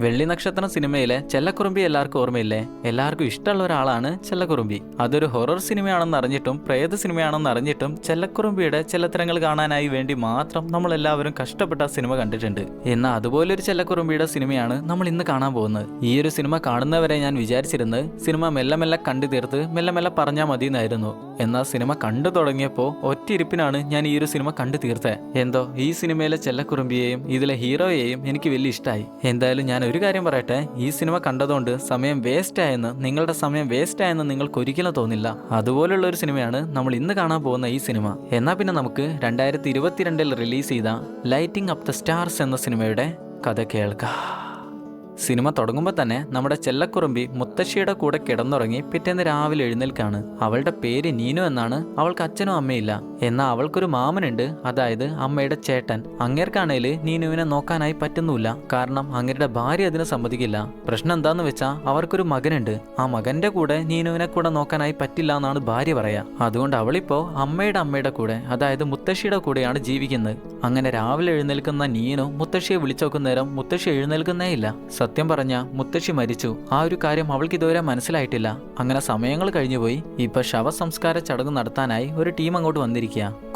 വെള്ളി നക്ഷത്രം സിനിമയിലെ ചെല്ലക്കുറുമ്പി എല്ലാവർക്കും ഓർമ്മയില്ലേ? എല്ലാവർക്കും ഇഷ്ടമുള്ള ഒരാളാണ് ചെല്ലക്കുറുമ്പി. അതൊരു ഹൊറർ സിനിമയാണെന്ന് അറിഞ്ഞിട്ടും പ്രേത സിനിമയാണെന്ന് അറിഞ്ഞിട്ടും ചെല്ലക്കുറുമ്പിയുടെ ചെല്ലത്തരങ്ങൾ കാണാനായി വേണ്ടി മാത്രം നമ്മൾ എല്ലാവരും കഷ്ടപ്പെട്ട സിനിമ കണ്ടിട്ടുണ്ട്. എന്നാൽ അതുപോലൊരു ചെല്ലക്കുറുമ്പിയുടെ സിനിമയാണ് നമ്മൾ ഇന്ന് കാണാൻ പോകുന്നത്. ഈ ഒരു സിനിമ കാണുന്നവരെ ഞാൻ വിചാരിച്ചിരുന്നത് സിനിമ മെല്ലെ മെല്ലെ കണ്ടു തീർത്ത് മെല്ലെ മെല്ലെ പറഞ്ഞാൽ മതി എന്നായിരുന്നു. എന്നാൽ സിനിമ കണ്ടു തുടങ്ങിയപ്പോൾ ഒറ്റയിരിപ്പിനാണ് ഞാൻ ഈ ഒരു സിനിമ കണ്ടു തീർത്തത്. എന്തോ ഈ സിനിമയിലെ ചെല്ലക്കുറുമ്പിയെയും ഇതിലെ ഹീറോയെയും എനിക്ക് വലിയ ഇഷ്ടമായി. എന്തായാലും ഞാൻ ഒരു കാര്യം പറയട്ടെ, ഈ സിനിമ കണ്ടതുകൊണ്ട് സമയം വേസ്റ്റ് ആയെന്ന്, നിങ്ങളുടെ സമയം വേസ്റ്റ് ആയെന്ന് നിങ്ങൾക്ക് ഒരിക്കലും തോന്നില്ല. അതുപോലുള്ള ഒരു സിനിമയാണ് നമ്മൾ ഇന്ന് കാണാൻ പോകുന്ന ഈ സിനിമ. എന്നാ പിന്നെ നമുക്ക് 2022 റിലീസ് ചെയ്ത ലൈറ്റിംഗ് അപ്പ് ദ സ്റ്റാർസ് എന്ന സിനിമയുടെ കഥ കേൾക്കാം. സിനിമ തുടങ്ങുമ്പോൾ തന്നെ നമ്മുടെ ചെല്ലക്കുറുമ്പി മുത്തശ്ശിയുടെ കൂടെ കിടന്നുറങ്ങി പിറ്റേന്ന് രാവിലെ എഴുന്നേൽക്കാണ്. അവളുടെ പേര് നീനു എന്നാണ്. അവൾക്ക് അച്ഛനും അമ്മയില്ല. എന്നാൽ അവൾക്കൊരു മാമനുണ്ട്, അതായത് അമ്മയുടെ ചേട്ടൻ. അങ്ങേർക്കാണേല് നീനുവിനെ നോക്കാനായി പറ്റുന്നില്ല. കാരണം അങ്ങേരുടെ ഭാര്യ അതിന് സമ്മതിക്കില്ല. പ്രശ്നം എന്താന്ന് വെച്ചാൽ അവർക്കൊരു മകനുണ്ട്. ആ മകന്റെ കൂടെ നീനുവിനെ കൂടെ നോക്കാനായി പറ്റില്ല എന്നാണ് ഭാര്യ പറയാ. അതുകൊണ്ട് അവളിപ്പോ അമ്മയുടെ കൂടെ, അതായത് മുത്തശ്ശിയുടെ കൂടെയാണ് ജീവിക്കുന്നത്. അങ്ങനെ രാവിലെ എഴുന്നേൽക്കുന്ന നീനു മുത്തശ്ശിയെ വിളിച്ചോക്കുന്നേരം മുത്തശ്ശി എഴുന്നേൽക്കുന്നേ ഇല്ല. സത്യം പറഞ്ഞ മുത്തശ്ശി മരിച്ചു. ആ ഒരു കാര്യം അവൾക്ക് ഇതുവരെ മനസ്സിലായിട്ടില്ല. അങ്ങനെ സമയങ്ങൾ കഴിഞ്ഞുപോയി. ഇപ്പൊ ശവസംസ്കാര ചടങ്ങ് നടത്താനായി ഒരു ടീം അങ്ങോട്ട് വന്നിരിക്കുക.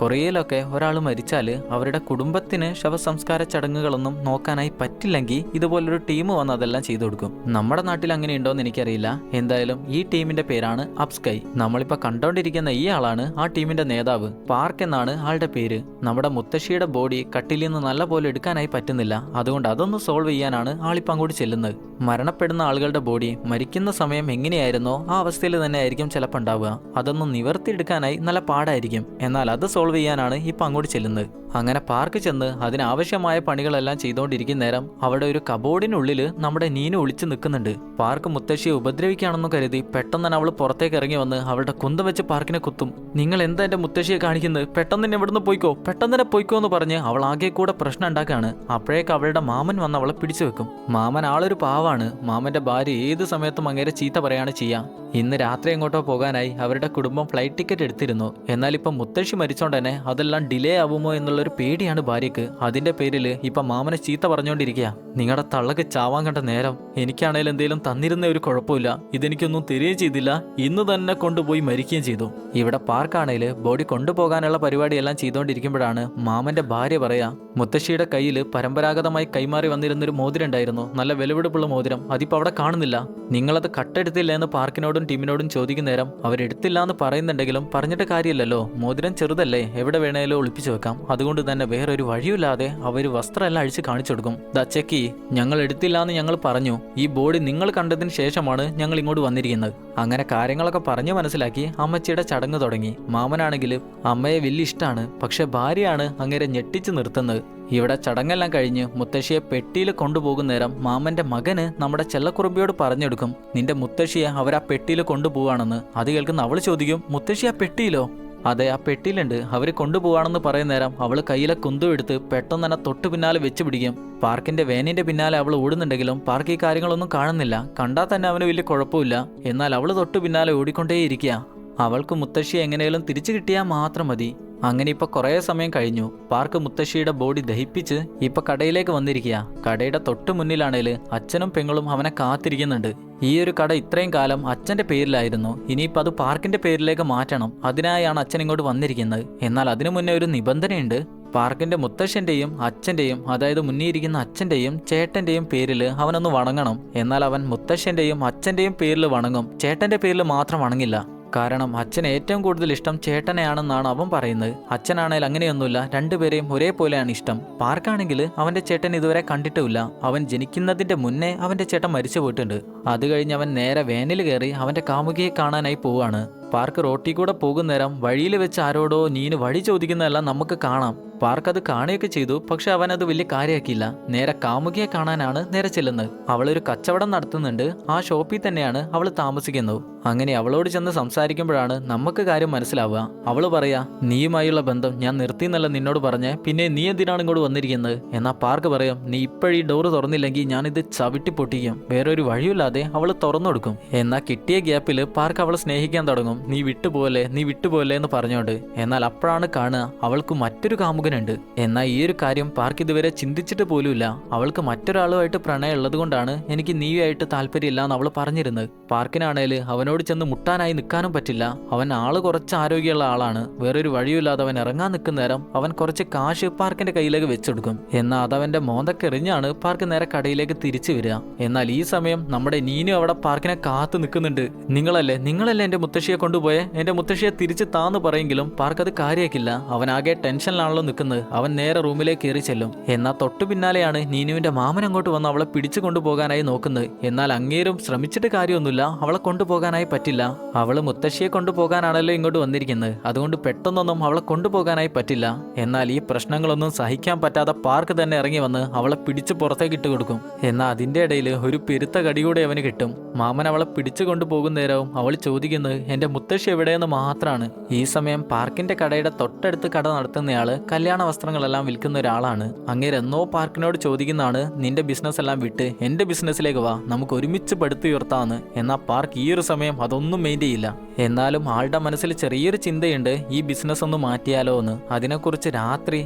കൊറിയയിലൊക്കെ ഒരാൾ മരിച്ചാല് അവരുടെ കുടുംബത്തിന് ശവസംസ്കാര ചടങ്ങുകളൊന്നും നോക്കാനായി പറ്റില്ലെങ്കിൽ ഇതുപോലൊരു ടീം വന്ന് അതെല്ലാം ചെയ്തു കൊടുക്കും. നമ്മുടെ നാട്ടിൽ അങ്ങനെ ഉണ്ടോന്ന് എനിക്കറിയില്ല. എന്തായാലും ഈ ടീമിന്റെ പേരാണ് അപ്സ്കൈ. നമ്മളിപ്പോ കണ്ടോണ്ടിരിക്കുന്ന ഈ ആളാണ് ആ ടീമിന്റെ നേതാവ്. പാർക്ക് എന്നാണ് ആളുടെ പേര്. നമ്മുടെ മുത്തശ്ശിയുടെ ബോഡി കട്ടിലിൽ നിന്ന് നല്ല പോലെ എടുക്കാനായി പറ്റുന്നില്ല. അതുകൊണ്ട് അതൊന്ന് സോൾവ് ചെയ്യാനാണ് ആളിപ്പോ അങ്ങോട്ട് ചെല്ലുന്നത്. മരണപ്പെടുന്ന ആളുകളുടെ ബോഡി മരിക്കുന്ന സമയം എങ്ങനെയായിരുന്നോ ആ അവസ്ഥയിൽ തന്നെ ആയിരിക്കും ചിലപ്പോൾ ഉണ്ടാവുക. അതൊന്നും നിവർത്തിയെടുക്കാനായി നല്ല പാടായിരിക്കും. എന്നാൽ അത് സോൾവ് ചെയ്യാനാണ് ഇപ്പൊ അങ്ങോട്ട് ചെല്ലുന്നത്. അങ്ങനെ പാർക്ക് ചെന്ന് അതിനാവശ്യമായ പണികളെല്ലാം ചെയ്തുകൊണ്ടിരിക്കുന്ന നേരം അവിടെ ഒരു കബോർഡിനുള്ളിൽ നമ്മുടെ നീനു ഒളിച്ചു നിൽക്കുന്നുണ്ട്. പാർക്ക് മുത്തശ്ശിയെ ഉപദ്രവിക്കുകയാണെന്ന് കരുതി പെട്ടെന്ന് തന്നെ അവൾ പുറത്തേക്ക് ഇറങ്ങി വന്ന് അവളുടെ കുന്തം വെച്ച് പാർക്കിനെ കുത്തും. നിങ്ങൾ എന്താ എന്റെ മുത്തശ്ശിയെ കാണിക്കുന്നത്? പെട്ടെന്ന് തന്നെ ഇവിടുന്ന് പോയിക്കോ, പെട്ടെന്ന് തന്നെ പോയിക്കോ എന്ന് പറഞ്ഞ് അവൾ ആകെ കൂടെ പ്രശ്നം ഉണ്ടാക്കുകയാണ്. അപ്പോഴേക്ക് അവളുടെ മാമൻ വന്ന് അവളെ പിടിച്ചു വെക്കും. മാമൻ ആളൊരു പാവാണ്. മാമന്റെ ഭാര്യ ഏത് സമയത്തും അങ്ങേരെ ചീത്ത പറയാണ് ചെയ്യാ. ഇന്ന് രാത്രി എങ്ങോട്ടോ പോകാനായി അവരുടെ കുടുംബം ഫ്ലൈറ്റ് ടിക്കറ്റ് എടുത്തിരുന്നു. എന്നാൽ ഇപ്പൊ മുത്തശ്ശി മരിച്ചോണ്ട് തന്നെ അതെല്ലാം ഡിലേ ആവുമോ എന്നുള്ളൊരു പേടിയാണ് ഭാര്യക്ക്. അതിന്റെ പേരിൽ ഇപ്പൊ മാമനെ ചീത്ത പറഞ്ഞുകൊണ്ടിരിക്കുക. നിങ്ങളുടെ തള്ളക്ക് ചാവാൻ കണ്ട നേരം എനിക്കാണേലും എന്തെങ്കിലും തന്നിരുന്ന ഒരു കുഴപ്പമില്ല, ഇതെനിക്കൊന്നും തരികയും ചെയ്തില്ല, ഇന്ന് തന്നെ കൊണ്ടുപോയി മരിക്കുകയും ചെയ്തു. ഇവിടെ പാർക്കാണേല് ബോഡി കൊണ്ടുപോകാനുള്ള പരിപാടിയെല്ലാം ചെയ്തുകൊണ്ടിരിക്കുമ്പോഴാണ് മാമന്റെ ഭാര്യ പറയാ, മുത്തശ്ശിയുടെ കയ്യിൽ പരമ്പരാഗതമായി കൈമാറി വന്നിരുന്നൊരു മോതിരം ഉണ്ടായിരുന്നു, നല്ല വിലപിടിപ്പുള്ള മോതിരം, അതിപ്പോ അവിടെ കാണുന്നില്ല. നിങ്ങളത് കട്ടെടുത്തില്ല എന്ന് പാർക്കിനോടും ടീമിനോടും ചോദിക്കുന്ന നേരം അവരെടുത്തില്ല എന്ന് പറയുന്നുണ്ടെങ്കിലും പറഞ്ഞിട്ട് കാര്യമില്ലല്ലോ, മോതിരം ചെറുതല്ലേ, എവിടെ വേണേലും ഒളിപ്പിച്ചു വെക്കാം. അതുകൊണ്ട് തന്നെ വേറൊരു വഴിയില്ലാതെ അവർ വസ്ത്രമെല്ലാം അഴിച്ച് കാണിച്ചു കൊടുക്കും. ദാ ചെക്കി, ഞങ്ങൾ എടുത്തില്ല എന്ന് ഞങ്ങൾ പറഞ്ഞു. ഈ ബോഡി നിങ്ങൾ കണ്ടതിന് ശേഷമാണ് ഞങ്ങൾ ഇങ്ങോട്ട് വന്നിരിക്കുന്നത്. അങ്ങനെ കാര്യങ്ങളൊക്കെ പറഞ്ഞു മനസ്സിലാക്കി അമ്മച്ചിയുടെ ചടങ്ങ് തുടങ്ങി. മാമനാണെങ്കിൽ അമ്മയെ വലിയ ഇഷ്ടമാണ്. പക്ഷെ ഭാര്യയാണ് അങ്ങേരെ ഞെട്ടിച്ച് നിർത്തുന്നത്. ഇവിടെ ചടങ്ങെല്ലാം കഴിഞ്ഞ് മുത്തശ്ശിയെ പെട്ടിയിൽ കൊണ്ടുപോകുന്ന നേരം മാമന്റെ മകന് നമ്മുടെ ചെല്ലക്കുറുമ്പിയോട് പറഞ്ഞെടുക്കും, നിന്റെ മുത്തശ്ശിയെ അവരാ പെട്ടിയിൽ കൊണ്ടുപോവാണെന്ന്. അത് കേൾക്കുന്ന അവൾ ചോദിക്കും, മുത്തശ്ശി ആ പെട്ടിയിലോ? അതെ, ആ പെട്ടിയിലുണ്ട്, അവര് കൊണ്ടുപോവാണെന്ന് പറയുന്ന നേരം അവള് കയ്യിലെ കുന്തും എടുത്ത് പെട്ടെന്ന് തന്നെ തൊട്ടു പിന്നാലെ വെച്ച് പിടിക്കും. പാർക്കിന്റെ വേനിന്റെ പിന്നാലെ അവൾ ഓടുന്നുണ്ടെങ്കിലും പാർക്ക് ഈ കാര്യങ്ങളൊന്നും കാണുന്നില്ല. കണ്ടാൽ തന്നെ അവന് വലിയ കുഴപ്പമില്ല. എന്നാൽ അവള് തൊട്ടു പിന്നാലെ ഓടിക്കൊണ്ടേയിരിക്കുക. അവൾക്ക് മുത്തശ്ശിയെ എങ്ങനെയും തിരിച്ചു കിട്ടിയാൽ മാത്രം മതി. അങ്ങനെ ഇപ്പൊ കുറേ സമയം കഴിഞ്ഞു. പാർക്ക് മുത്തശ്ശിയുടെ ബോഡി ദഹിപ്പിച്ച് ഇപ്പൊ കടയിലേക്ക് വന്നിരിക്കുക. കടയുടെ തൊട്ടു മുന്നിലാണേല് അച്ഛനും പെങ്ങളും അവനെ കാത്തിരിക്കുന്നുണ്ട്. ഈ ഒരു കട ഇത്രയും കാലം അച്ഛന്റെ പേരിലായിരുന്നു. ഇനിയിപ്പോൾ അത് പാർക്കിന്റെ പേരിലേക്ക് മാറ്റണം. അതിനായാണ് അച്ഛൻ ഇങ്ങോട്ട് വന്നിരിക്കുന്നത്. എന്നാൽ അതിനു മുന്നേ ഒരു നിബന്ധനയുണ്ട്. പാർക്കിന്റെ മുത്തശ്ശന്റെയും അച്ഛന്റെയും, അതായത് മുന്നിയിരിക്കുന്ന അച്ഛന്റെയും ചേട്ടന്റെയും പേരിൽ അവനൊന്ന് വണങ്ങണം. എന്നാൽ അവൻ മുത്തശ്ശന്റെയും അച്ഛന്റെയും പേരിൽ വണങ്ങും, ചേട്ടന്റെ പേരിൽ മാത്രം വണങ്ങില്ല. കാരണം അച്ഛന് ഏറ്റവും കൂടുതൽ ഇഷ്ടം ചേട്ടനെയാണെന്നാണ് അവൻ പറയുന്നത്. അച്ഛനാണെങ്കിൽ അങ്ങനെയൊന്നുമില്ല, രണ്ടുപേരെയും ഒരേപോലെയാണ് ഇഷ്ടം. പാർക്കാണെങ്കിൽ അവന്റെ ചേട്ടൻ ഇതുവരെ കണ്ടിട്ടുമില്ല. അവൻ ജനിക്കുന്നതിന്റെ മുന്നേ അവന്റെ ചേട്ടൻ മരിച്ചു പോയിട്ടുണ്ട്. അത് കഴിഞ്ഞ് അവൻ നേരെ വേനിൽ കയറി അവന്റെ കാമുകിയെ കാണാനായി പോവാണ്. പാർക്ക് റോട്ടിൽ കൂടെ പോകുന്നേരം വഴിയിൽ വെച്ച് ആരോടോ നീന് വഴി ചോദിക്കുന്നതെല്ലാം നമുക്ക് കാണാം. പാർക്ക് അത് കാണുകയൊക്കെ ചെയ്തു. പക്ഷെ അവനത് വലിയ കാര്യമാക്കിയില്ല. നേരെ കാമുകിയെ കാണാനാണ് നേരെ ചെല്ലുന്നത്. അവളൊരു കച്ചവടം നടത്തുന്നുണ്ട്. ആ ഷോപ്പിൽ തന്നെയാണ് അവൾ താമസിക്കുന്നത്. അങ്ങനെ അവളോട് ചെന്ന് സംസാരിക്കുമ്പോഴാണ് നമുക്ക് കാര്യം മനസ്സിലാവുക. അവള് പറയാ, നീയുമായുള്ള ബന്ധം ഞാൻ നിർത്തിയെന്നല്ല നിന്നോട് പറഞ്ഞേ, പിന്നെ നീ എന്തിനാണ് ഇങ്ങോട്ട് വന്നിരിക്കുന്നത്? എന്നാ പാർക്ക് പറയും, നീ ഇപ്പോഴീ ഡോറ് തുറന്നില്ലെങ്കിൽ ഞാനിത് ചവിട്ടി പൊട്ടിക്കും. വേറൊരു വഴിയില്ലാതെ അവള് തുറന്നു കൊടുക്കും. എന്നാൽ കിട്ടിയ ഗ്യാപ്പിൽ പാർക്ക് അവളെ സ്നേഹിക്കാൻ തുടങ്ങും. നീ വിട്ടുപോലെ എന്ന് പറഞ്ഞോണ്ട്. എന്നാൽ അപ്പോഴാണ് കാണുക അവൾക്ക് മറ്റൊരു കാമുകൻ മകനുണ്ട്. എന്നാൽ ഈ ഒരു കാര്യം പാർക്ക് ഇതുവരെ ചിന്തിച്ചിട്ട് പോലുമില്ല. അവൾക്ക് മറ്റൊരാളുമായിട്ട് പ്രണയം ഉള്ളതുകൊണ്ടാണ് എനിക്ക് നീയുമായിട്ട് താല്പര്യമില്ല എന്ന് അവൾ പറഞ്ഞിരുന്നത്. പാർക്കിനാണേൽ അവനോട് ചെന്ന് മുട്ടാനായി നിൽക്കാനും പറ്റില്ല. അവൻ ആള് കുറച്ച് ആരോഗ്യമുള്ള ആളാണ്. വേറൊരു വഴിയില്ലാതെ അവൻ ഇറങ്ങാൻ നിൽക്കുന്ന നേരം അവൻ കുറച്ച് കാശ് പാർക്കിന്റെ കയ്യിലേക്ക് വെച്ചെടുക്കും. എന്നാൽ അതവന്റെ മോന്തക്കെറിഞ്ഞാണ് പാർക്ക് നേരെ കടയിലേക്ക് തിരിച്ചു വരിക. എന്നാൽ ഈ സമയം നമ്മുടെ നീനു അവിടെ പാർക്കിനെ കാത്തു നിൽക്കുന്നുണ്ട്. നിങ്ങളല്ലേ എന്റെ മുത്തശ്ശിയെ കൊണ്ടുപോയെ, എന്റെ മുത്തശ്ശിയെ തിരിച്ച് താന്ന് പറയെങ്കിലും പാർക്ക് അത് കാര്യമാക്കില്ല. അവനാകെ ടെൻഷനിലാണല്ലോ നിൽക്കുന്നത്. അവൻ നേരെ റൂമിലേക്ക് കയറി ചെല്ലും. എന്നാൽ തൊട്ടു പിന്നാലെയാണ് നീനുവിന്റെ മാമൻ അങ്ങോട്ട് വന്ന് അവളെ പിടിച്ചു കൊണ്ടുപോകാനായി നോക്കുന്നത്. എന്നാൽ അങ്ങേരും ശ്രമിച്ചിട്ട് കാര്യമൊന്നുമില്ല, അവളെ കൊണ്ടുപോകാനായി പറ്റില്ല. അവള് മുത്തശ്ശിയെ കൊണ്ടുപോകാനാണല്ലോ ഇങ്ങോട്ട് വന്നിരിക്കുന്നത്. അതുകൊണ്ട് പെട്ടെന്നൊന്നും അവളെ കൊണ്ടുപോകാനായി പറ്റില്ല. എന്നാൽ ഈ പ്രശ്നങ്ങളൊന്നും സഹിക്കാൻ പറ്റാതെ പാർക്ക് തന്നെ ഇറങ്ങി വന്ന് അവളെ പിടിച്ച് പുറത്തേക്ക് ഇട്ട് കൊടുക്കും. എന്നാൽ അതിന്റെ ഇടയിൽ ഒരു പെരുത്ത കടി കൂടെ അവന് കിട്ടും. മാമൻ അവളെ പിടിച്ചു കൊണ്ടുപോകുന്ന നേരവും അവൾ ചോദിക്കുന്നത് എന്റെ മുത്തശ്ശി എവിടെയെന്ന് മാത്രമാണ്. ഈ സമയം പാർക്കിന്റെ കടയുടെ തൊട്ടടുത്ത് കട നടത്തുന്നയാള് കല്യാണ വസ്ത്രങ്ങളെല്ലാം വിൽക്കുന്ന ഒരാളാണ്. അങ്ങേരെന്നോ പാർക്കിനോട് ചോദിക്കുന്നതാണ് നിന്റെ ബിസിനസ് എല്ലാം വിട്ട് എന്റെ ബിസിനസ്സിലേക്ക് വാ, നമുക്ക് ഒരുമിച്ച് പടുത്തുയർത്താന്ന്. എന്നാൽ പാർക്ക് ഈ ഒരു സമയം അതൊന്നും മെയിൻ ചെയ്യില്ല. എന്നാലും ആളുടെ മനസ്സിൽ ചെറിയൊരു ചിന്തയുണ്ട്, ഈ ബിസിനസ് ഒന്ന് മാറ്റിയാലോ എന്ന്. അതിനെക്കുറിച്ച് രാത്രി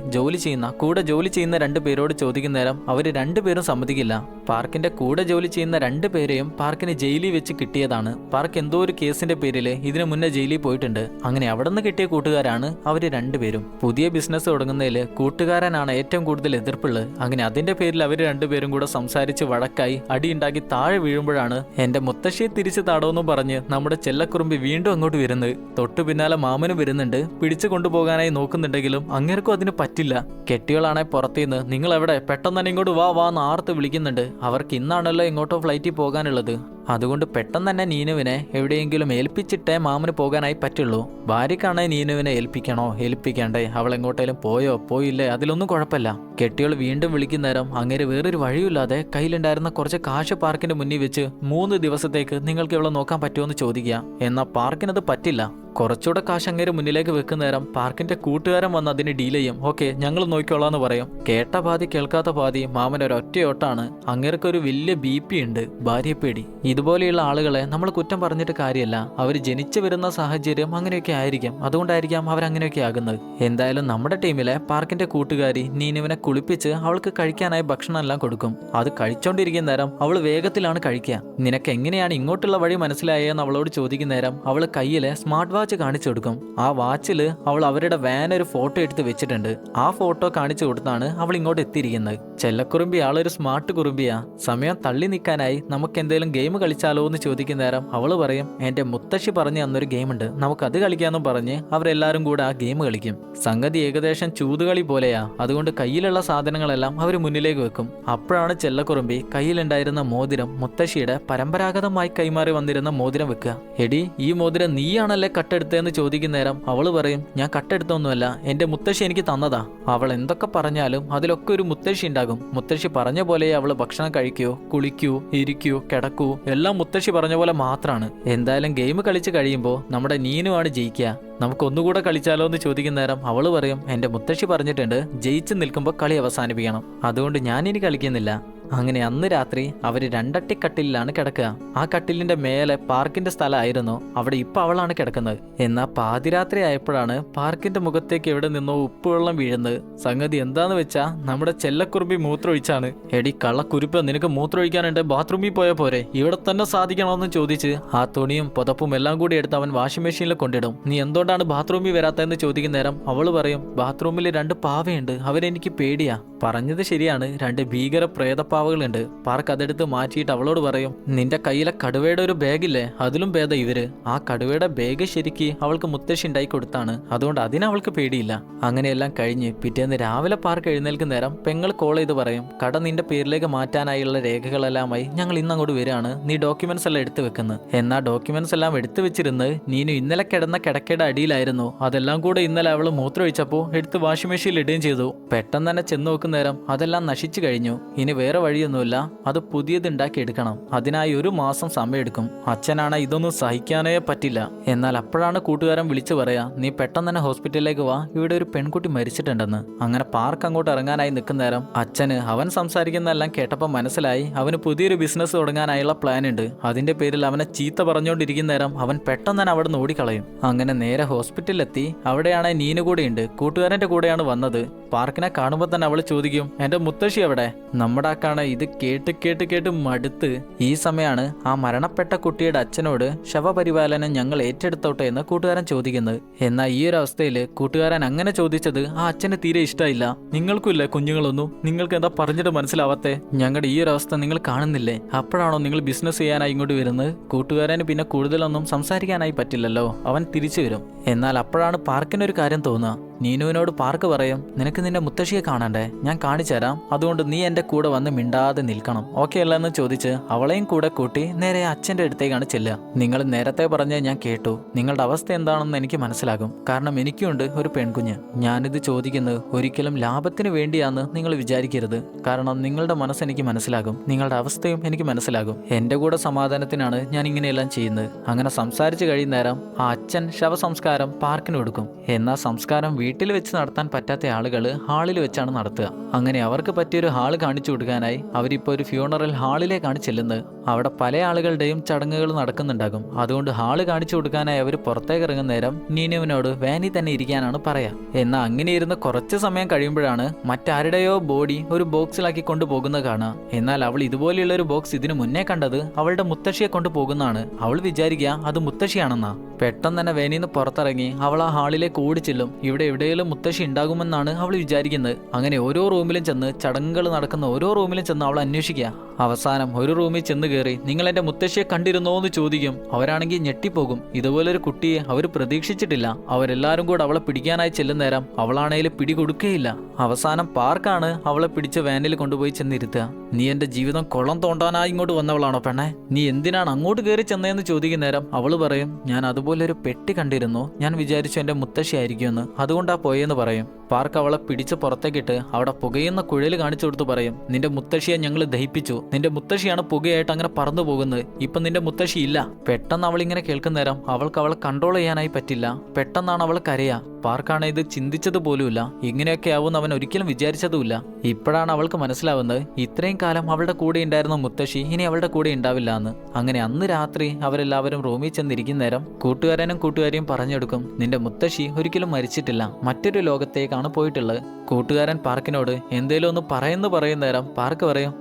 കൂടെ ജോലി ചെയ്യുന്ന 2 പേരോട് ചോദിക്കുന്ന നേരം അവർ 2 പേരും സമ്മതിക്കില്ല. പാർക്കിന്റെ കൂടെ ജോലി ചെയ്യുന്ന 2 പേരെയും പാർക്കിന് ജയിലിൽ വെച്ച് കിട്ടിയതാണ്. പാർക്ക് എന്തോ ഒരു കേസിന്റെ പേരിൽ ഇതിനു മുന്നേ ജയിലിൽ പോയിട്ടുണ്ട്. അങ്ങനെ അവിടെ നിന്ന് കിട്ടിയ കൂട്ടുകാരാണ് അവര് 2 പേരും. പുതിയ ബിസിനസ് തുടങ്ങുന്നതിൽ കൂട്ടുകാരനാണ് ഏറ്റവും കൂടുതൽ എതിർപ്പുള്ളത്. അങ്ങനെ അതിന്റെ പേരിൽ അവർ 2 പേരും കൂടെ സംസാരിച്ച് വഴക്കായി അടിയുണ്ടാക്കി താഴെ വീഴുമ്പോഴാണ് എന്റെ മുത്തശ്ശിയെ തിരിച്ചു താടോന്നും പറഞ്ഞ് നമ്മുടെ ചെല്ലക്കുറുമ്പി വീണ്ടും അങ്ങോട്ട് വരുന്നത്. തൊട്ടു പിന്നാലെ മാമനും വരുന്നുണ്ട്. പിടിച്ചു കൊണ്ടുപോകാനായി നോക്കുന്നുണ്ടെങ്കിലും അങ്ങേർക്കും അതിന് പറ്റില്ല. കെട്ടിയോളാണെ പുറത്തുനിന്ന് നിങ്ങൾ എവിടെ, പെട്ടെന്ന് തന്നെ ഇങ്ങോട്ട് വാ എന്ന് ആർത്ത് വിളിക്കുന്നുണ്ട്. അവർക്ക് ഇന്നാണല്ലോ ഇങ്ങോട്ടോ ഫ്ലൈറ്റിൽ പോകാനുള്ളത്. അതുകൊണ്ട് പെട്ടെന്ന് തന്നെ നീനുവിനെ എവിടെയെങ്കിലും ഏൽപ്പിച്ചിട്ടേ മാമന് പോകാനായി പറ്റുള്ളൂ. ഭാര്യക്കാണെ നീനുവിനെ ഏൽപ്പിക്കണോ ഏൽപ്പിക്കണ്ടേ, അവൾ എങ്ങോട്ടേലും പോയോ പോയില്ലേ അതിലൊന്നും കുഴപ്പമില്ല. കെട്ടിയോൾ വീണ്ടും വിളിക്കുന്നേരം അങ്ങേര് വേറൊരു വഴിയില്ലാതെ കയ്യിലുണ്ടായിരുന്ന കുറച്ച് കാശ് പാർക്കിന്റെ മുന്നിൽ വെച്ച് 3 ദിവസത്തേക്ക് നിങ്ങൾക്ക് ഇവളെ നോക്കാൻ പറ്റുമോ എന്ന് ചോദിക്കുക. എന്നാൽ പാർക്കിനത് പറ്റില്ല. കുറച്ചുകൂടെ കാശ് അങ്ങേര് മുന്നിലേക്ക് വെക്കുന്നേരം പാർക്കിന്റെ കൂട്ടുകാരൻ വന്ന് അതിന് ഡീൽ ചെയ്യും. ഓക്കെ ഞങ്ങൾ നോക്കിക്കോളാന്ന് പറയും. കേട്ട പാതി കേൾക്കാത്ത പാതി മാമൻ ഒരൊറ്റയോട്ടാണ്. അങ്ങേർക്കൊരു വലിയ BP ഉണ്ട്, ഭാര്യപ്പേടി. ഇതുപോലെയുള്ള ആളുകളെ നമ്മൾ കുറ്റം പറഞ്ഞിട്ട് കാര്യമല്ല. അവർ ജനിച്ചു വരുന്ന സാഹചര്യം അങ്ങനെയൊക്കെ ആയിരിക്കും. അതുകൊണ്ടായിരിക്കാം അവരങ്ങനെയൊക്കെ ആകുന്നത്. എന്തായാലും നമ്മുടെ ടീമിലെ പാർക്കിന്റെ കൂട്ടുകാരി നീനുവിനെ കുളിപ്പിച്ച് അവൾക്ക് കഴിക്കാനായി ഭക്ഷണം എല്ലാം കൊടുക്കും. അത് കഴിച്ചോണ്ടിരിക്കുന്ന നേരം അവൾ വേഗത്തിലാണ് കഴിക്കുക. നിനക്ക് എങ്ങനെയാണ് ഇങ്ങോട്ടുള്ള വഴി മനസ്സിലായെന്ന് അവളോട് ചോദിക്കുന്ന നേരം അവൾ കയ്യിലെ സ്മാർട്ട് വാച്ച് കാണിച്ചു കൊടുക്കും. ആ വാച്ചില് അവൾ അവരുടെ വാൻ ഒരു ഫോട്ടോ എടുത്ത് വെച്ചിട്ടുണ്ട്. ആ ഫോട്ടോ കാണിച്ചു കൊടുത്താണ് അവൾ ഇങ്ങോട്ട് എത്തിയിരിക്കുന്നത്. ചെല്ലക്കുറുമ്പി ആളൊരു സ്മാർട്ട് കുറുമ്പിയാ. സമയം തള്ളി നിൽക്കാനായി നമുക്ക് എന്തെങ്കിലും ഗെയിം കളിച്ചാലോ എന്ന് ചോദിക്കുന്ന നേരം അവള് പറയും എന്റെ മുത്തശ്ശി പറഞ്ഞു തന്നൊരു ഗെയിം ഉണ്ട്, നമുക്കത് കളിക്കാന്നും പറഞ്ഞ് അവരെല്ലാരും കൂടെ ആ ഗെയിം കളിക്കും. സംഗതി ഏകദേശം ചൂതുകളി പോലെയാ. അതുകൊണ്ട് കയ്യിലുള്ള സാധനങ്ങളെല്ലാം അവർ മുന്നിലേക്ക് വെക്കും. അപ്പോഴാണ് ചെല്ലക്കുറുമ്പി കയ്യിലുണ്ടായിരുന്ന മോതിരം മുത്തശ്ശിയുടെ പരമ്പരാഗതമായി കൈമാറി വന്നിരുന്ന മോതിരം വെക്കുക. എടി ഈ മോതിരം നീയാണല്ലേ കട്ടെടുത്തതെന്ന് ചോദിക്കുന്ന നേരം അവള് പറയും ഞാൻ കട്ടെടുത്തൊന്നുമല്ല, എന്റെ മുത്തശ്ശി എനിക്ക് തന്നതാ. അവൾ എന്തൊക്കെ പറഞ്ഞാലും അതിലൊക്കെ ഒരു മുത്തശ്ശി ഉണ്ടാകും. മുത്തശ്ശി പറഞ്ഞ പോലെ അവള് ഭക്ഷണം കഴിക്കൂ, കുളിക്കൂ, ഇരിക്കൂ, കിടക്കൂ എല്ലാം മുത്തശ്ശി പറഞ്ഞ പോലെ മാത്രമാണ്. എന്തായാലും ഗെയിം കളിച്ച് കഴിയുമ്പോൾ നമ്മുടെ നീനുവാണ് ജയിക്കുക. നമുക്ക് ഒന്നുകൂടെ കളിച്ചാലോ എന്ന് ചോദിക്കുന്ന നേരം അവള് പറയും എന്റെ മുത്തശ്ശി പറഞ്ഞിട്ടുണ്ട് ജയിച്ചു നിൽക്കുമ്പോൾ കളി അവസാനിപ്പിക്കണം, അതുകൊണ്ട് ഞാനിനി കളിക്കുന്നില്ല. അങ്ങനെ അന്ന് രാത്രി അവര് 2 അട്ടിക്കട്ടിലാണ് കിടക്കുക. ആ കട്ടിലിന്റെ മേലെ പാർക്കിന്റെ സ്ഥലമായിരുന്നു. അവിടെ ഇപ്പൊ അവളാണ് കിടക്കുന്നത്. എന്നാൽ പാതിരാത്രി ആയപ്പോഴാണ് പാർക്കിന്റെ മുഖത്തേക്ക് എവിടെ നിന്നോ ഉപ്പുവെള്ളം വീഴുന്നത്. സംഗതി എന്താന്ന് വെച്ചാ നമ്മുടെ ചെല്ലക്കുറുമ്പി മൂത്രമൊഴിച്ചാണ്. എടി കള്ളക്കുരുപ്പ്, നിനക്ക് മൂത്രമൊഴിക്കാനുണ്ട്, ബാത്റൂമിൽ പോയാൽ പോരെ, ഇവിടെ തന്നെ സാധിക്കണമെന്ന് ചോദിച്ച് ആ തുണിയും പുതപ്പും എല്ലാം കൂടി എടുത്ത് അവൻ വാഷിംഗ് മെഷീനിൽ കൊണ്ടിടും. നീ എന്തുകൊണ്ടാണ് ബാത്റൂമിൽ വരാത്തതെന്ന് ചോദിക്കുന്ന നേരം അവള് പറയും ബാത്റൂമിൽ 2 പാവയുണ്ട്, അവരെനിക്ക് പേടിയാ. പറഞ്ഞത് ശരിയാണ്, 2 ഭീകര പ്രേതപ്പാവകളുണ്ട്. പാർക്ക് അതെടുത്ത് മാറ്റിയിട്ട് അവളോട് പറയും നിന്റെ കയ്യിലെ കടുവയുടെ ഒരു ബാഗില്ലേ, അതിലും ഭേദം ഇവര്. ആ കടുവയുടെ ബാഗ് ശരിക്ക് അവൾക്ക് മുത്തശ്ശി ഉണ്ടായി കൊടുത്താണ്, അതുകൊണ്ട് അതിനവൾക്ക് പേടിയില്ല. അങ്ങനെയെല്ലാം കഴിഞ്ഞ് പിറ്റേന്ന് രാവിലെ പാർക്ക് എഴുന്നേൽക്കുന്ന നേരം പെങ്ങൾ കോൾ ചെയ്ത് പറയും കട നിന്റെ പേരിലേക്ക് മാറ്റാനായുള്ള രേഖകളെല്ലാമായി ഞങ്ങൾ ഇന്ന് അങ്ങോട്ട് വരികയാണ്, നീ ഡോക്യുമെന്റ്സ് എല്ലാം എടുത്തു വെക്കുന്നത്. എന്നാൽ ഡോക്യുമെന്റ്സ് എല്ലാം എടുത്തു വെച്ചിരുന്ന് നീനു ഇന്നലെ കിടന്ന കിടക്കയുടെ അടിയിലായിരുന്നു. അതെല്ലാം കൂടെ ഇന്നലെ അവള് മൂത്രമൊഴിച്ചപ്പോൾ എടുത്ത് വാഷിംഗ് മെഷീനിൽ ഇടുകയും ചെയ്തു. പെട്ടെന്ന് തന്നെ ചെന്ന് നോക്കുന്ന നേരം അതെല്ലാം നശിച്ചു കഴിഞ്ഞു. ഇനി വേറെ വഴിയൊന്നുമില്ല, അത് പുതിയത് ഉണ്ടാക്കി എടുക്കണം. അതിനായി 1 മാസം സമയമെടുക്കും. അച്ഛനാണ് ഇതൊന്നും സഹിക്കാനേ പറ്റില്ല. എന്നാൽ അപ്പോഴാണ് കൂട്ടുകാരൻ വിളിച്ചു പറയാ നീ പെട്ടെന്ന് തന്നെ ഹോസ്പിറ്റലിലേക്ക് വാ, ഇവിടെ ഒരു പെൺകുട്ടി മരിച്ചിട്ടുണ്ടെന്ന്. അങ്ങനെ പാർക്ക് അങ്ങോട്ട് ഇറങ്ങാനായി നിൽക്കുന്ന നേരം അച്ഛന് അവൻ സംസാരിക്കുന്നതെല്ലാം കേട്ടപ്പോൾ മനസ്സിലായി അവന് പുതിയൊരു ബിസിനസ് തുടങ്ങാനായുള്ള പ്ലാൻ ഉണ്ട്. അതിന്റെ പേരിൽ അവനെ ചീത്ത പറഞ്ഞുകൊണ്ടിരിക്കുന്ന നേരം അവൻ പെട്ടെന്ന് തന്നെ അവിടെ നിന്ന് ഓടിക്കളയും. അങ്ങനെ നേരെ ഹോസ്പിറ്റലിലെത്തി. അവിടെയാണ് നീനു കൂടെ ഉണ്ട്, കൂട്ടുകാരന്റെ കൂടെയാണ് വന്നത്. പാർക്കിനെ കാണുമ്പോൾ തന്നെ അവള് ചോദിക്കും, എന്റെ മുത്തശ്ശി എവിടെ? നമ്മുടെ ആക്കാണ് ഇത് കേട്ട് കേട്ട് കേട്ട് മടുത്ത്. ഈ സമയമാണ് ആ മരണപ്പെട്ട കുട്ടിയുടെ അച്ഛനോട് ശവപരിപാലനം ഞങ്ങൾ ഏറ്റെടുത്തോട്ടെ എന്ന് കൂട്ടുകാരൻ ചോദിക്കുന്നത്. എന്നാൽ ഈ ഒരു അവസ്ഥയിൽ കൂട്ടുകാരൻ അങ്ങനെ ചോദിച്ചത് ആ അച്ഛന് തീരെ ഇഷ്ടമായില്ല. നിങ്ങൾക്കുമില്ലേ കുഞ്ഞുങ്ങളൊന്നും? നിങ്ങൾക്ക് എന്താ പറഞ്ഞിട്ട് മനസ്സിലാവാത്തെ? ഞങ്ങളുടെ ഈ ഒരു അവസ്ഥ നിങ്ങൾ കാണുന്നില്ലേ? അപ്പോഴാണോ നിങ്ങൾ ബിസിനസ് ചെയ്യാനായി ഇങ്ങോട്ട് വരുന്നത്? കൂട്ടുകാരന് പിന്നെ കൂടുതലൊന്നും സംസാരിക്കാനായി പറ്റില്ലല്ലോ, അവൻ തിരിച്ചു വരും. എന്നാൽ അപ്പോഴാണ് പാർക്കിനൊരു കാര്യം തോന്നുക. നീനുവിനോട് പാർക്ക് പറയും, നിനക്ക് നിന്റെ മുത്തശ്ശിയെ കാണണ്ടേ? ഞാൻ കാണിച്ചു തരാം, അതുകൊണ്ട് നീ എന്റെ കൂടെ വന്ന് മിണ്ടാതെ നിൽക്കണം, ഓക്കെ അല്ലെന്ന് ചോദിച്ച് അവളെയും കൂടെ കൂട്ടി നേരെ അച്ഛന്റെ അടുത്തേക്കാണ് ചെല്ലുക. നിങ്ങൾ നേരത്തെ പറഞ്ഞ ഞാൻ കേട്ടു. നിങ്ങളുടെ അവസ്ഥ എന്താണെന്ന് എനിക്ക് മനസ്സിലാകും. കാരണം എനിക്കുണ്ട് ഒരു പെൺകുഞ്ഞ്. ഞാനിത് ചോദിക്കുന്നത് ഒരിക്കലും ലാഭത്തിന് വേണ്ടിയാന്ന് നിങ്ങൾ വിചാരിക്കരുത്. കാരണം നിങ്ങളുടെ മനസ്സെനിക്ക് മനസ്സിലാകും, നിങ്ങളുടെ അവസ്ഥയും എനിക്ക് മനസ്സിലാകും. എന്റെ കൂടെ സമാധാനത്തിനാണ് ഞാൻ ഇങ്ങനെയെല്ലാം ചെയ്യുന്നത്. അങ്ങനെ സംസാരിച്ചു കഴിയുന്നേരം ആ അച്ഛൻ ശവസംസ്കാരം പാർക്കിന് കൊടുക്കും. എന്നാൽ സംസ്കാരം വീട്ടിൽ വെച്ച് നടത്താൻ പറ്റാത്ത ആളുകൾ ഹാളിൽ വെച്ചാണ് നടത്തുക. അങ്ങനെ അവർക്ക് പറ്റിയൊരു ഹാള് കാണിച്ചു കൊടുക്കാനായി അവരിപ്പോൾ ഒരു ഫ്യൂണറൽ ഹാളിലേക്കാണ് ചെല്ലുന്നത്. അവിടെ പല ആളുകളുടെയും ചടങ്ങുകൾ നടക്കുന്നുണ്ടാകും. അതുകൊണ്ട് ഹാള് കാണിച്ചു കൊടുക്കാനായി അവർ പുറത്തേക്ക് ഇറങ്ങുന്ന നേരം നീനുവിനോട് വാനിൽ തന്നെ ഇരിക്കാനാണ് പറയാ. എന്നാൽ അങ്ങനെ ഇരുന്ന് കുറച്ച് സമയം കഴിയുമ്പോഴാണ് മറ്റാരുടെയോ ബോഡി ഒരു ബോക്സിലാക്കി കൊണ്ടുപോകുന്നത് കാണുക. എന്നാൽ അവൾ ഇതുപോലെയുള്ള ഒരു ബോക്സ് ഇതിനു മുന്നേ കണ്ടത് അവളുടെ മുത്തശ്ശിയെ കൊണ്ടുപോകുന്നതാണ്. അവൾ വിചാരിക്കുക അത് മുത്തശ്ശിയാണെന്നാ. പെട്ടെന്ന് തന്നെ വേനിന്ന് പുറത്തിറങ്ങി അവൾ ആ ഹാളിലേക്ക് ഓടിച്ചെല്ലും. ഇവിടെ എവിടെയെങ്കിലും മുത്തശ്ശി ഉണ്ടാകുമെന്നാണ് അവൾ വിചാരിക്കുന്നത്. അങ്ങനെ ഓരോ റൂമിലും ചെന്ന്, ചടങ്ങുകൾ നടക്കുന്ന ഓരോ റൂമിലും ചെന്ന് അവൾ അന്വേഷിക്കുക. അവസാനം ഒരു റൂമിൽ ചെന്ന് കയറി നിങ്ങൾ എന്റെ മുത്തശ്ശിയെ കണ്ടിരുന്നോ എന്ന് ചോദിക്കും. അവരാണെങ്കിൽ ഞെട്ടിപ്പോകും. ഇതുപോലൊരു കുട്ടിയെ അവർ പ്രതീക്ഷിച്ചിട്ടില്ല. അവരെല്ലാരും കൂടെ അവളെ പിടിക്കാനായി ചെല്ലുന്നേരം അവളാണേൽ പിടി കൊടുക്കുകയില്ല. അവസാനം പാർക്കാണ് അവളെ പിടിച്ച് വാനിൽ കൊണ്ടുപോയി ചെന്നിരുത്തുക. നീ എന്റെ ജീവിതം കുളം തോണ്ടാനായി ഇങ്ങോട്ട് വന്നവളാണോ പെണ്ണെ? നീ എന്തിനാണ് അങ്ങോട്ട് കയറി ചെന്നതെന്ന് ചോദിക്കുന്നേരം അവള് പറയും, ഞാൻ അതുപോലെ ഒരു പെട്ടി കണ്ടിരുന്നു, ഞാൻ വിചാരിച്ചു എന്റെ മുത്തശ്ശി ആയിരിക്കുമെന്ന്, അതുകൊണ്ടാ പോയെന്ന് പറയും. പാർക്ക് അവളെ പിടിച്ച് പുറത്തേക്കിട്ട് അവിടെ പുകയുന്ന കുഴൽ കാണിച്ചു കൊടുത്ത് പറയും, നിന്റെ മുത്തശ്ശിയെ ഞങ്ങൾ ദഹിപ്പിച്ചു, നിന്റെ മുത്തശ്ശിയാണ് പുകയായിട്ട് അങ്ങനെ പറന്നു പോകുന്നത്, ഇപ്പൊ നിന്റെ മുത്തശ്ശി ഇല്ല. പെട്ടെന്ന് അവളിങ്ങനെ കേൾക്കുന്നേരം അവൾക്ക് അവളെ കൺട്രോൾ ചെയ്യാനായി പറ്റില്ല. പെട്ടെന്നാണ് അവൾ കരയാ. പാർക്കാണ് ഇത് ചിന്തിച്ചത് പോലുമില്ല. ഇങ്ങനെയൊക്കെ ആവുമെന്ന് അവൻ ഒരിക്കലും വിചാരിച്ചതുമില്ല. ഇപ്പോഴാണ് അവൾക്ക് മനസ്സിലാവുന്നത് ഇത്രയും കാലം അവളുടെ കൂടെ ഉണ്ടായിരുന്ന മുത്തശ്ശി ഇനി അവളുടെ കൂടെ ഉണ്ടാവില്ല എന്ന്. അങ്ങനെ അന്ന് രാത്രി അവരെല്ലാവരും റൂമിൽ ചെന്നിരിക്കുന്നേരം കൂട്ടുകാരനും കൂട്ടുകാരിയും പറഞ്ഞെടുക്കും, നിന്റെ മുത്തശ്ശി ഒരിക്കലും മരിച്ചിട്ടില്ല, മറ്റൊരു ലോകത്തേക്കാണ് പോയിട്ടുള്ളത്. കൂട്ടുകാരൻ പാർക്കിനോട് എന്തേലും ഒന്ന് പറയുന്നേരം പാർക്ക് പറയും,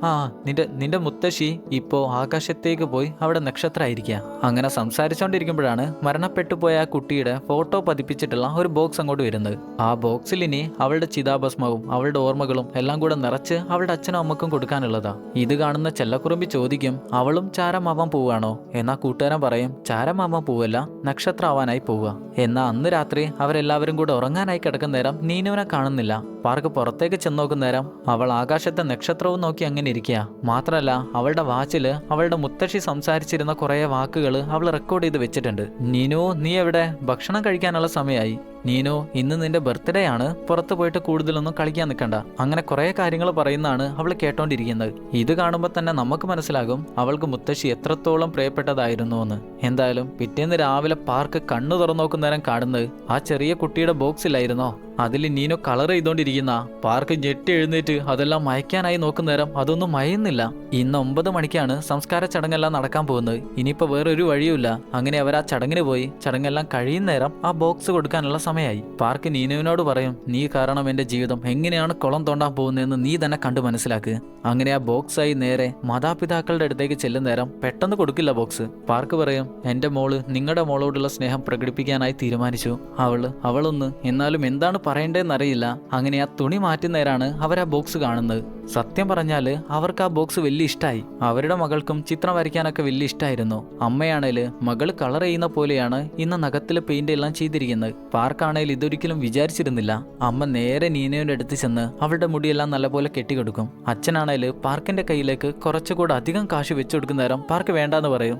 നിന്റെ മുത്തശ്ശി ഇപ്പോ ആകാശത്തേക്ക് പോയി അവിടെ നക്ഷത്രമായിരിക്കുക. അങ്ങനെ സംസാരിച്ചോണ്ടിരിക്കുമ്പോഴാണ് മരണപ്പെട്ടു പോയ ആ കുട്ടിയുടെ ഫോട്ടോ പതിപ്പിച്ചിട്ടുള്ള ഒരു ബോക്സ് അങ്ങോട്ട് വരുന്നത്. ആ ബോക്സിൽ ഇനി അവളുടെ ചിതാഭസ്മവും അവളുടെ ഓർമ്മകളും എല്ലാം കൂടെ നിറച്ച് അവളുടെ അച്ഛനും അമ്മക്കും കൊടുക്കാനുള്ളതാ. ഇത് കാണുന്ന ചെല്ലക്കുറുമ്പി ചോദിക്കും, അവളും ചാരമാവാൻ പോവുകയാണോ? എന്നാ കൂട്ടുകാരൻ പറയും, ചാരമാവാൻ പോവല്ല, നക്ഷത്രം ആവാനായി പോവുക. എന്നാ അന്ന് രാത്രി അവരെല്ലാവരും കൂടെ ഉറങ്ങാനായി കിടക്കുന്ന നേരം നീനുവിനെ കാണുന്നില്ല. പാർക്ക് പുറത്തേക്ക് ചെന്ന് നോക്കുന്നേരം അവൾ ആകാശത്തെ നക്ഷത്രവും നോക്കി അങ്ങനെ ഇരിക്കുക. മാത്രമല്ല അവളുടെ വാച്ചില് അവളുടെ മുത്തശ്ശി സംസാരിച്ചിരുന്ന കുറേ വാക്കുകൾ അവൾ റെക്കോർഡ് ചെയ്ത് വെച്ചിട്ടുണ്ട്. നീനു, നീ എവിടെ? ഭക്ഷണം കഴിക്കാനുള്ള സമയമായി. നീനു, ഇന്ന് നിന്റെ ബർത്ത്ഡേ ആണ്, പുറത്ത് പോയിട്ട് കൂടുതലൊന്നും കളിക്കാൻ നിൽക്കണ്ട. അങ്ങനെ കുറേ കാര്യങ്ങൾ പറയുന്നതാണ് അവൾ കേട്ടോണ്ടിരിക്കുന്നത്. ഇത് കാണുമ്പോൾ തന്നെ നമുക്ക് മനസ്സിലാകും അവൾക്ക് മുത്തശ്ശി എത്രത്തോളം പ്രിയപ്പെട്ടതായിരുന്നു എന്ന്. എന്തായാലും പിറ്റേന്ന് രാവിലെ പാർക്ക് കണ്ണു തുറന്നു നോക്കുന്നേരം കാണുന്നത് ആ ചെറിയ കുട്ടിയുടെ ബോക്സിലായിരുന്നോ. അതിൽ നീനു കളർ ചെയ്തോണ്ടിരിക്കുന്ന. പാർക്ക് ഞെട്ടി എഴുന്നേറ്റ് അതെല്ലാം മയക്കാനായി നോക്കുന്നേരം അതൊന്നും മയയുന്നില്ല. ഇന്ന് 9 മണിക്കാണ് സംസ്കാര ചടങ്ങെല്ലാം നടക്കാൻ പോകുന്നത്. ഇനിയിപ്പോ വേറൊരു വഴിയുമില്ല. അങ്ങനെ അവർ ആ ചടങ്ങിന് പോയി. ചടങ്ങെല്ലാം കഴിയുന്നേരം ആ ബോക്സ് കൊടുക്കാനുള്ള സമയമായി. പാർക്ക് നീനുവിനോട് പറയും, നീ കാരണം എന്റെ ജീവിതം എങ്ങനെയാണ് കുളം തോണ്ടാൻ പോകുന്നതെന്ന് നീ തന്നെ കണ്ടു മനസ്സിലാക്കുക. അങ്ങനെ ആ ബോക്സായി നേരെ മാതാപിതാക്കളുടെ അടുത്തേക്ക് ചെല്ലുന്നേരം പെട്ടെന്ന് കൊടുക്കില്ല ബോക്സ്. പാർക്ക് പറയും, എന്റെ മോള് നിങ്ങളുടെ മോളോടുള്ള സ്നേഹം പ്രകടിപ്പിക്കാനായി തീരുമാനിച്ചു. അവളൊന്ന് എന്നാലും എന്താണ് പറയേണ്ടതെന്നറിയില്ല. അങ്ങനെ ആ തുണി മാറ്റുന്നേരാണ് അവർ ആ ബോക്സ് കാണുന്നത്. സത്യം പറഞ്ഞാല് അവർക്ക് ആ ബോക്സ് വലിയ ഇഷ്ടമായി. അവരുടെ മകൾക്കും ചിത്രം വരയ്ക്കാനൊക്കെ വലിയ ഇഷ്ടമായിരുന്നു. അമ്മയാണേല് മകള് കളർ ചെയ്യുന്ന പോലെയാണ് ഇന്ന് നഖത്തില് പെയിന്റ് എല്ലാം ചെയ്തിരിക്കുന്നത്. പാർക്കാണേൽ ഇതൊരിക്കലും വിചാരിച്ചിരുന്നില്ല. അമ്മ നേരെ നീനുവിന്റെ അടുത്ത് ചെന്ന് അവളുടെ മുടിയെല്ലാം നല്ലപോലെ കെട്ടിക്കൊടുക്കും. അച്ഛനാണേല് പാർക്കിന്റെ കയ്യിലേക്ക് കുറച്ചുകൂടെ അധികം കാശ് വെച്ചു കൊടുക്കുന്നേരം പാർക്ക് വേണ്ടാന്ന് പറയും.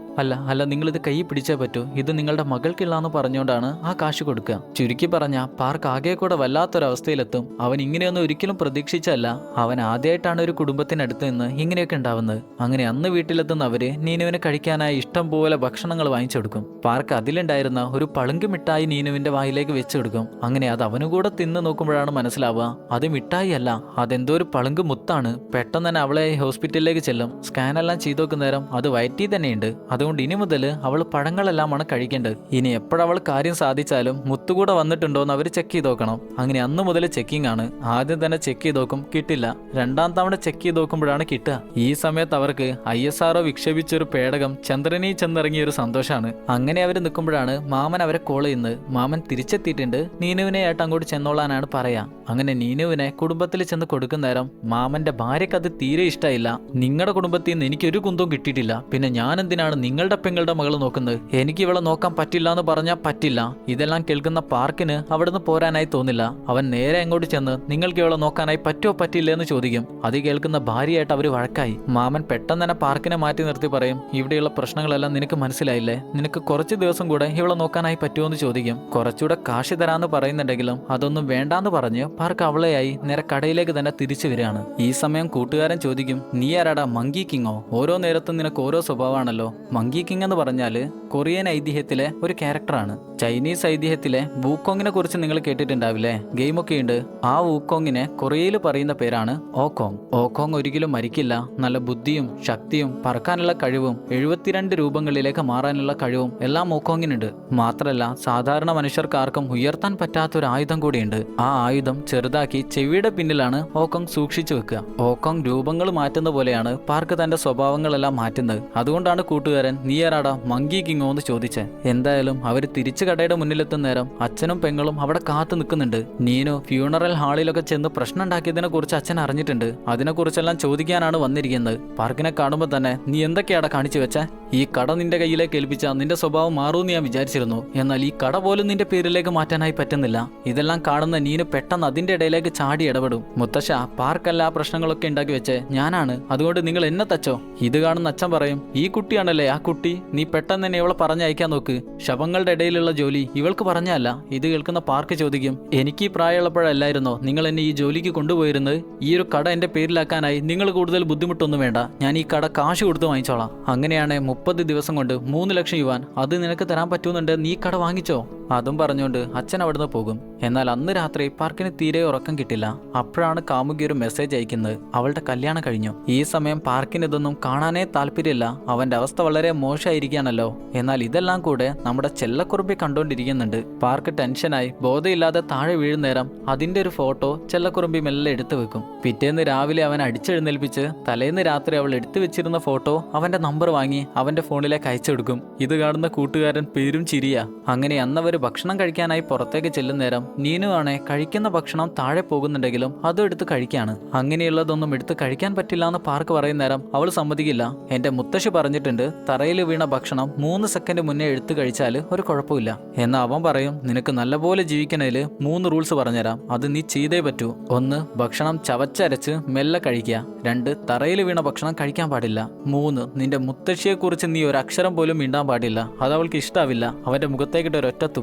അല്ല നിങ്ങളിത് കൈ പിടിച്ചേ പറ്റൂ, ഇത് നിങ്ങളുടെ മകൾക്കില്ലാന്ന് പറഞ്ഞുകൊണ്ടാണ് ആ കാശ് കൊടുക്കുക. ചുരുക്കി പറഞ്ഞ പാർക്ക് ആകെ കൂടെ വല്ലാത്തൊരവസ്ഥയിലെത്തും. അവൻ ഇങ്ങനെയൊന്നും ഒരിക്കലും പ്രതീക്ഷിച്ചല്ല. അവൻ ആദ്യമായിട്ടാണ് ഒരു കുടുംബത്തിനടുത്ത് നിന്ന് ഇങ്ങനെയൊക്കെ ഉണ്ടാവുന്നത്. അങ്ങനെ അന്ന് വീട്ടിലെത്തുന്ന അവര് നീനുവിന് കഴിക്കാനായി ഇഷ്ടം പോലെ ഭക്ഷണങ്ങൾ വാങ്ങിച്ചു കൊടുക്കും. പാർക്ക് അതിലുണ്ടായിരുന്ന ഒരു പളുങ്ക് മിഠായി നീനുവിന്റെ വായിലേക്ക് വെച്ച് വെച്ചെടുക്കും. അങ്ങനെ അത് അവനും കൂടെ തിന്ന് നോക്കുമ്പോഴാണ് മനസ്സിലാവുക അത് മിഠായി അല്ല, അതെന്തോ ഒരു പളുങ്ക് മുത്താണ്. പെട്ടെന്ന് തന്നെ അവളെ ഹോസ്പിറ്റലിലേക്ക് ചെല്ലും. സ്കാനെല്ലാം ചെയ്ത് നോക്കുന്നേരം അത് വയറ്റിൽ തന്നെയുണ്ട്. അതുകൊണ്ട് ഇനി മുതൽ അവൾ പഴങ്ങളെല്ലാമാണ് കഴിക്കേണ്ടത്. ഇനി എപ്പോഴവൾ കാര്യം സാധിച്ചാലും മുത്തുകൂടെ വന്നിട്ടുണ്ടോ എന്ന് അവർ ചെക്ക് ചെയ്ത് നോക്കണം. അങ്ങനെ അന്ന് മുതൽ ചെക്കിംഗ് ആണ്. ആദ്യം തന്നെ ചെക്ക് ചെയ്ത് നോക്കും, കിട്ടില്ല. രണ്ടാം തവണ ചെക്ക് ചെയ്ത് നോക്കുമ്പോഴാണ് കിട്ടുക. ഈ സമയത്ത് അവർക്ക് ISRO വിക്ഷേപിച്ചൊരു പേടകം ചന്ദ്രനിൽ ചെന്നിറങ്ങിയ ഒരു സന്തോഷമാണ്. അങ്ങനെ അവർ നിൽക്കുമ്പോഴാണ് മാമൻ അവരെ കോൾ ചെയ്യുന്നത്. മാമൻ തിരിച്ചെത്തിയിട്ടുണ്ട്, നീനുവിനെ ആയിട്ട് അങ്ങോട്ട് ചെന്നോളാനാണ് പറയാ. അങ്ങനെ നീനുവിനെ കുടുംബത്തിൽ ചെന്ന് കൊടുക്കുന്നേരം മാമന്റെ ഭാര്യക്ക് അത് തീരെ ഇഷ്ടമായില്ല. നിങ്ങളുടെ കുടുംബത്തിൽ നിന്ന് എനിക്കൊരു കുന്തവും കിട്ടിയിട്ടില്ല, പിന്നെ ഞാൻ എന്തിനാണ് നിങ്ങളുടെ പെങ്ങളുടെ മകൾ നോക്കുന്നത്? എനിക്ക് ഇവളെ നോക്കാൻ പറ്റില്ല എന്ന് പറഞ്ഞാൽ പറ്റില്ല. ഇതെല്ലാം കേൾക്കുന്ന പാർക്കിന് അവിടുന്ന് പോരാനായി തോന്നില്ല. അവൻ നേരെ അങ്ങോട്ട് ചെന്ന് നിങ്ങൾക്ക് ഇവളെ നോക്കാനായി പറ്റുമോ പറ്റില്ല എന്ന് ചോദിക്കും. അത് കേൾക്കുന്ന ഭാര്യയായിട്ട് അവർ വഴക്കായി. മാമൻ പെട്ടെന്ന് തന്നെ പാർക്കിനെ മാറ്റി നിർത്തി പറയും, ഇവിടെയുള്ള പ്രശ്നങ്ങളെല്ലാം നിനക്ക് മനസ്സിലായില്ലേ? നിനക്ക് കുറച്ച് ദിവസം കൂടെ ഇവളെ നോക്കാനായി പറ്റുമോ എന്ന് ചോദിക്കും. കുറച്ചുകൂടെ കാശ് തരാന്ന് പറയുന്നുണ്ടെങ്കിലും അതൊന്നും വേണ്ടാന്ന് പറഞ്ഞ് പാർക്ക് അവളെയായി നേരെ കടയിലേക്ക് തന്നെ തിരിച്ചു വരികയാണ്. ഈ സമയം കൂട്ടുകാരൻ ചോദിക്കും, നീ ആരാടാ, മങ്കി കിങ്ങോ? ഓരോ നേരത്തും നിനക്ക് ഓരോ സ്വഭാവമാണല്ലോ. മങ്കി കിങ് എന്ന് പറഞ്ഞാല് കൊറിയൻ ഐതിഹ്യത്തിലെ ഒരു ക്യാരക്ടറാണ്. ചൈനീസ് ഐതിഹ്യത്തിലെ വൂക്കോങ്ങിനെ കുറിച്ച് നിങ്ങൾ കേട്ടിട്ടുണ്ടാവില്ലേ? ഗെയിമൊക്കെ ഉണ്ട്. ആ വൂക്കോങ്ങിനെ കൊറിയയിൽ പറയുന്ന പേരാണ് ഓക്കോങ്. ഓക്കോങ് ഒരിക്കലും മരിക്കില്ല. നല്ല ബുദ്ധിയും ശക്തിയും പറക്കാനുള്ള കഴിവും 72 രൂപങ്ങളിലേക്ക് മാറാനുള്ള കഴിവും എല്ലാം ഓക്കോങ്ങിനുണ്ട്. മാത്രമല്ല സാധാരണ മനുഷ്യർക്കാർക്കും ഉയർത്താൻ പറ്റാത്തൊരു ആയുധം കൂടിയുണ്ട്. ആ ആയുധം ചെറുതാക്കി ചെവിയുടെ പിന്നിലാണ് ഓക്കോങ് സൂക്ഷിച്ചു വെക്കുക. ഓക്കോങ് രൂപങ്ങൾ മാറ്റുന്ന പോലെയാണ് പാർക്ക് തന്റെ സ്വഭാവങ്ങളെല്ലാം മാറ്റുന്നത്. അതുകൊണ്ടാണ് കൂട്ടുകാരൻ നീ ആരാടാ, മങ്കി കിങ്ങോ എന്ന് ചോദിച്ചത്. എന്തായാലും അവർ തിരിച്ചു കടയുടെ മുന്നിലെത്തുന്ന നേരം അച്ഛനും പെങ്ങളും അവിടെ കാത്തു നിൽക്കുന്നുണ്ട്. നീനു ഫ്യൂണറൽ ഹാളിലൊക്കെ ചെന്ന് പ്രശ്നം ഉണ്ടാക്കിയതിനെ കുറിച്ച് അച്ഛൻ അറിഞ്ഞിട്ടുണ്ട്. അതിനെക്കുറിച്ചെല്ലാം ചോദിക്കാനാണ് വന്നിരിക്കുന്നത്. പാർക്കിനെ കാണുമ്പോൾ തന്നെ നീ എന്തൊക്കെയാടാ കാണിച്ചു വെച്ചേ? ഈ കട നിന്റെ കയ്യിലേക്ക് ഏൽപ്പിച്ച നിന്റെ സ്വഭാവം മാറുമെന്ന് ഞാൻ വിചാരിച്ചിരുന്നു. എന്നാൽ ഈ കട പോലും നിന്റെ പേരിലേക്ക് മാറ്റാനായി പറ്റുന്നില്ല. ഇതെല്ലാം കാണുന്ന നീന് പെട്ടെന്ന് അതിന്റെ ഇടയിലേക്ക് ചാടി ഇടപെടും. മുത്തശ്ശ, പാർക്കല്ല ആ പ്രശ്നങ്ങളൊക്കെ ഉണ്ടാക്കി വെച്ചേ ഞാനാണ്, അതുകൊണ്ട് നിങ്ങൾ എന്നെ തച്ചോ. ഇത് കാണുന്ന അച്ഛൻ പറയും, ഈ കുട്ടിയാണല്ലേ ആ കുട്ടി, നീ പെട്ടെന്ന് തന്നെ ഇവളെ പറഞ്ഞയക്കാൻ നോക്ക്. ശവങ്ങളുടെ ഇടയിലുള്ള ജോലി ഇവൾക്ക് പറഞ്ഞല്ല. ഇത് കേൾക്കുന്ന പാർക്ക് ചോദിക്കും, എനിക്ക് ഈ പ്രായമുള്ളപ്പോഴല്ലായിരുന്നോ നിങ്ങൾ എന്നെ ഈ ജോലിക്ക് കൊണ്ടുപോയിരുന്നത്? ഈ ഒരു കട എന്റെ പേരിലാക്കാനായി നിങ്ങൾ കൂടുതൽ ബുദ്ധിമുട്ടൊന്നും വേണ്ട, ഞാൻ ഈ കട കാശ് കൊടുത്ത് വാങ്ങിച്ചോളാം. അങ്ങനെയാണ് 30 ദിവസം കൊണ്ട് 3 ലക്ഷം യുവാൻ അത് നിനക്ക് തരാൻ പറ്റുന്നുണ്ട്, നീ കട വാങ്ങിച്ചോ. അതും പറഞ്ഞുകൊണ്ട് അച്ഛൻ അവിടുന്ന് പോകും. എന്നാൽ അന്ന് രാത്രി പാർക്കിന് തീരെ ഉറക്കം കിട്ടില്ല. അപ്പോഴാണ് കാമുകി ഒരു മെസ്സേജ് അയക്കുന്നത്, അവളുടെ കല്യാണം കഴിഞ്ഞു. ഈ സമയം പാർക്കിന് ഇതൊന്നും കാണാനേ താല്പര്യമില്ല. അവന്റെ അവസ്ഥ വളരെ മോശമായിരിക്കുകയാണല്ലോ. എന്നാൽ ഇതെല്ലാം കൂടെ നമ്മുടെ ചെല്ലക്കുറുമ്പി കണ്ടുകൊണ്ടിരിക്കുന്നുണ്ട്. പാർക്ക് ടെൻഷനായി ബോധമില്ലാതെ താഴെ വീഴുന്നേരം അതിന്റെ ഒരു ഫോട്ടോ ചെല്ലക്കുറുമ്പി മെല്ലെ എടുത്തു വെക്കും. പിറ്റേന്ന് രാവിലെ അവൻ അടിച്ചെഴുന്നേൽപ്പിച്ച് തലേന്ന് രാത്രി അവൾ എടുത്തു വെച്ചിരുന്ന ഫോട്ടോ അവന്റെ നമ്പർ വാങ്ങി അവന്റെ ഫോണിലേക്ക് അയച്ചെടുക്കും. ഇത് കാണുന്ന കൂട്ടുകാരൻ പേരും ചിരിയാ. അങ്ങനെ അന്നവർ ഭക്ഷണം കഴിക്കാനായി പുറത്തേക്ക് ചെല്ലുന്നേരം നീനു ആണെ കഴിക്കുന്ന ഭക്ഷണം താഴെ പോകുന്നുണ്ടെങ്കിലും അതും എടുത്ത് കഴിക്കാണ്. അങ്ങനെയുള്ളതൊന്നും എടുത്ത് കഴിക്കാൻ പറ്റില്ല എന്ന് പാർക്ക് പറയുന്നേരം അവൾ സമ്മതിക്കില്ല. എന്റെ മുത്തശ്ശി പറഞ്ഞിട്ടുണ്ട്, തറയിൽ വീണ ഭക്ഷണം 3 സെക്കൻഡ് മുന്നേ എടുത്തു കഴിച്ചാൽ ഒരു കുഴപ്പമില്ല. എന്നാൽ അവൻ പറയും, നിനക്ക് നല്ലപോലെ ജീവിക്കണേൽ 3 റൂൾസ് പറഞ്ഞുതരാം, അത് നീ ചെയ്തേ പറ്റൂ. 1, ഭക്ഷണം ചവച്ചരച്ച് മെല്ലെ കഴിക്കുക. 2, തറയിൽ വീണ ഭക്ഷണം കഴിക്കാൻ പാടില്ല. 3, നിന്റെ മുത്തശ്ശിയെക്കുറിച്ച് നീ ഒരു അക്ഷരം പോലും മിണ്ടാൻ പാടില്ല, അത് അവൾക്ക് ഇഷ്ടാവില്ല. അവന്റെ മുഖത്തേക്കിട്ട് ഒരൊറ്റ തുപ്പ.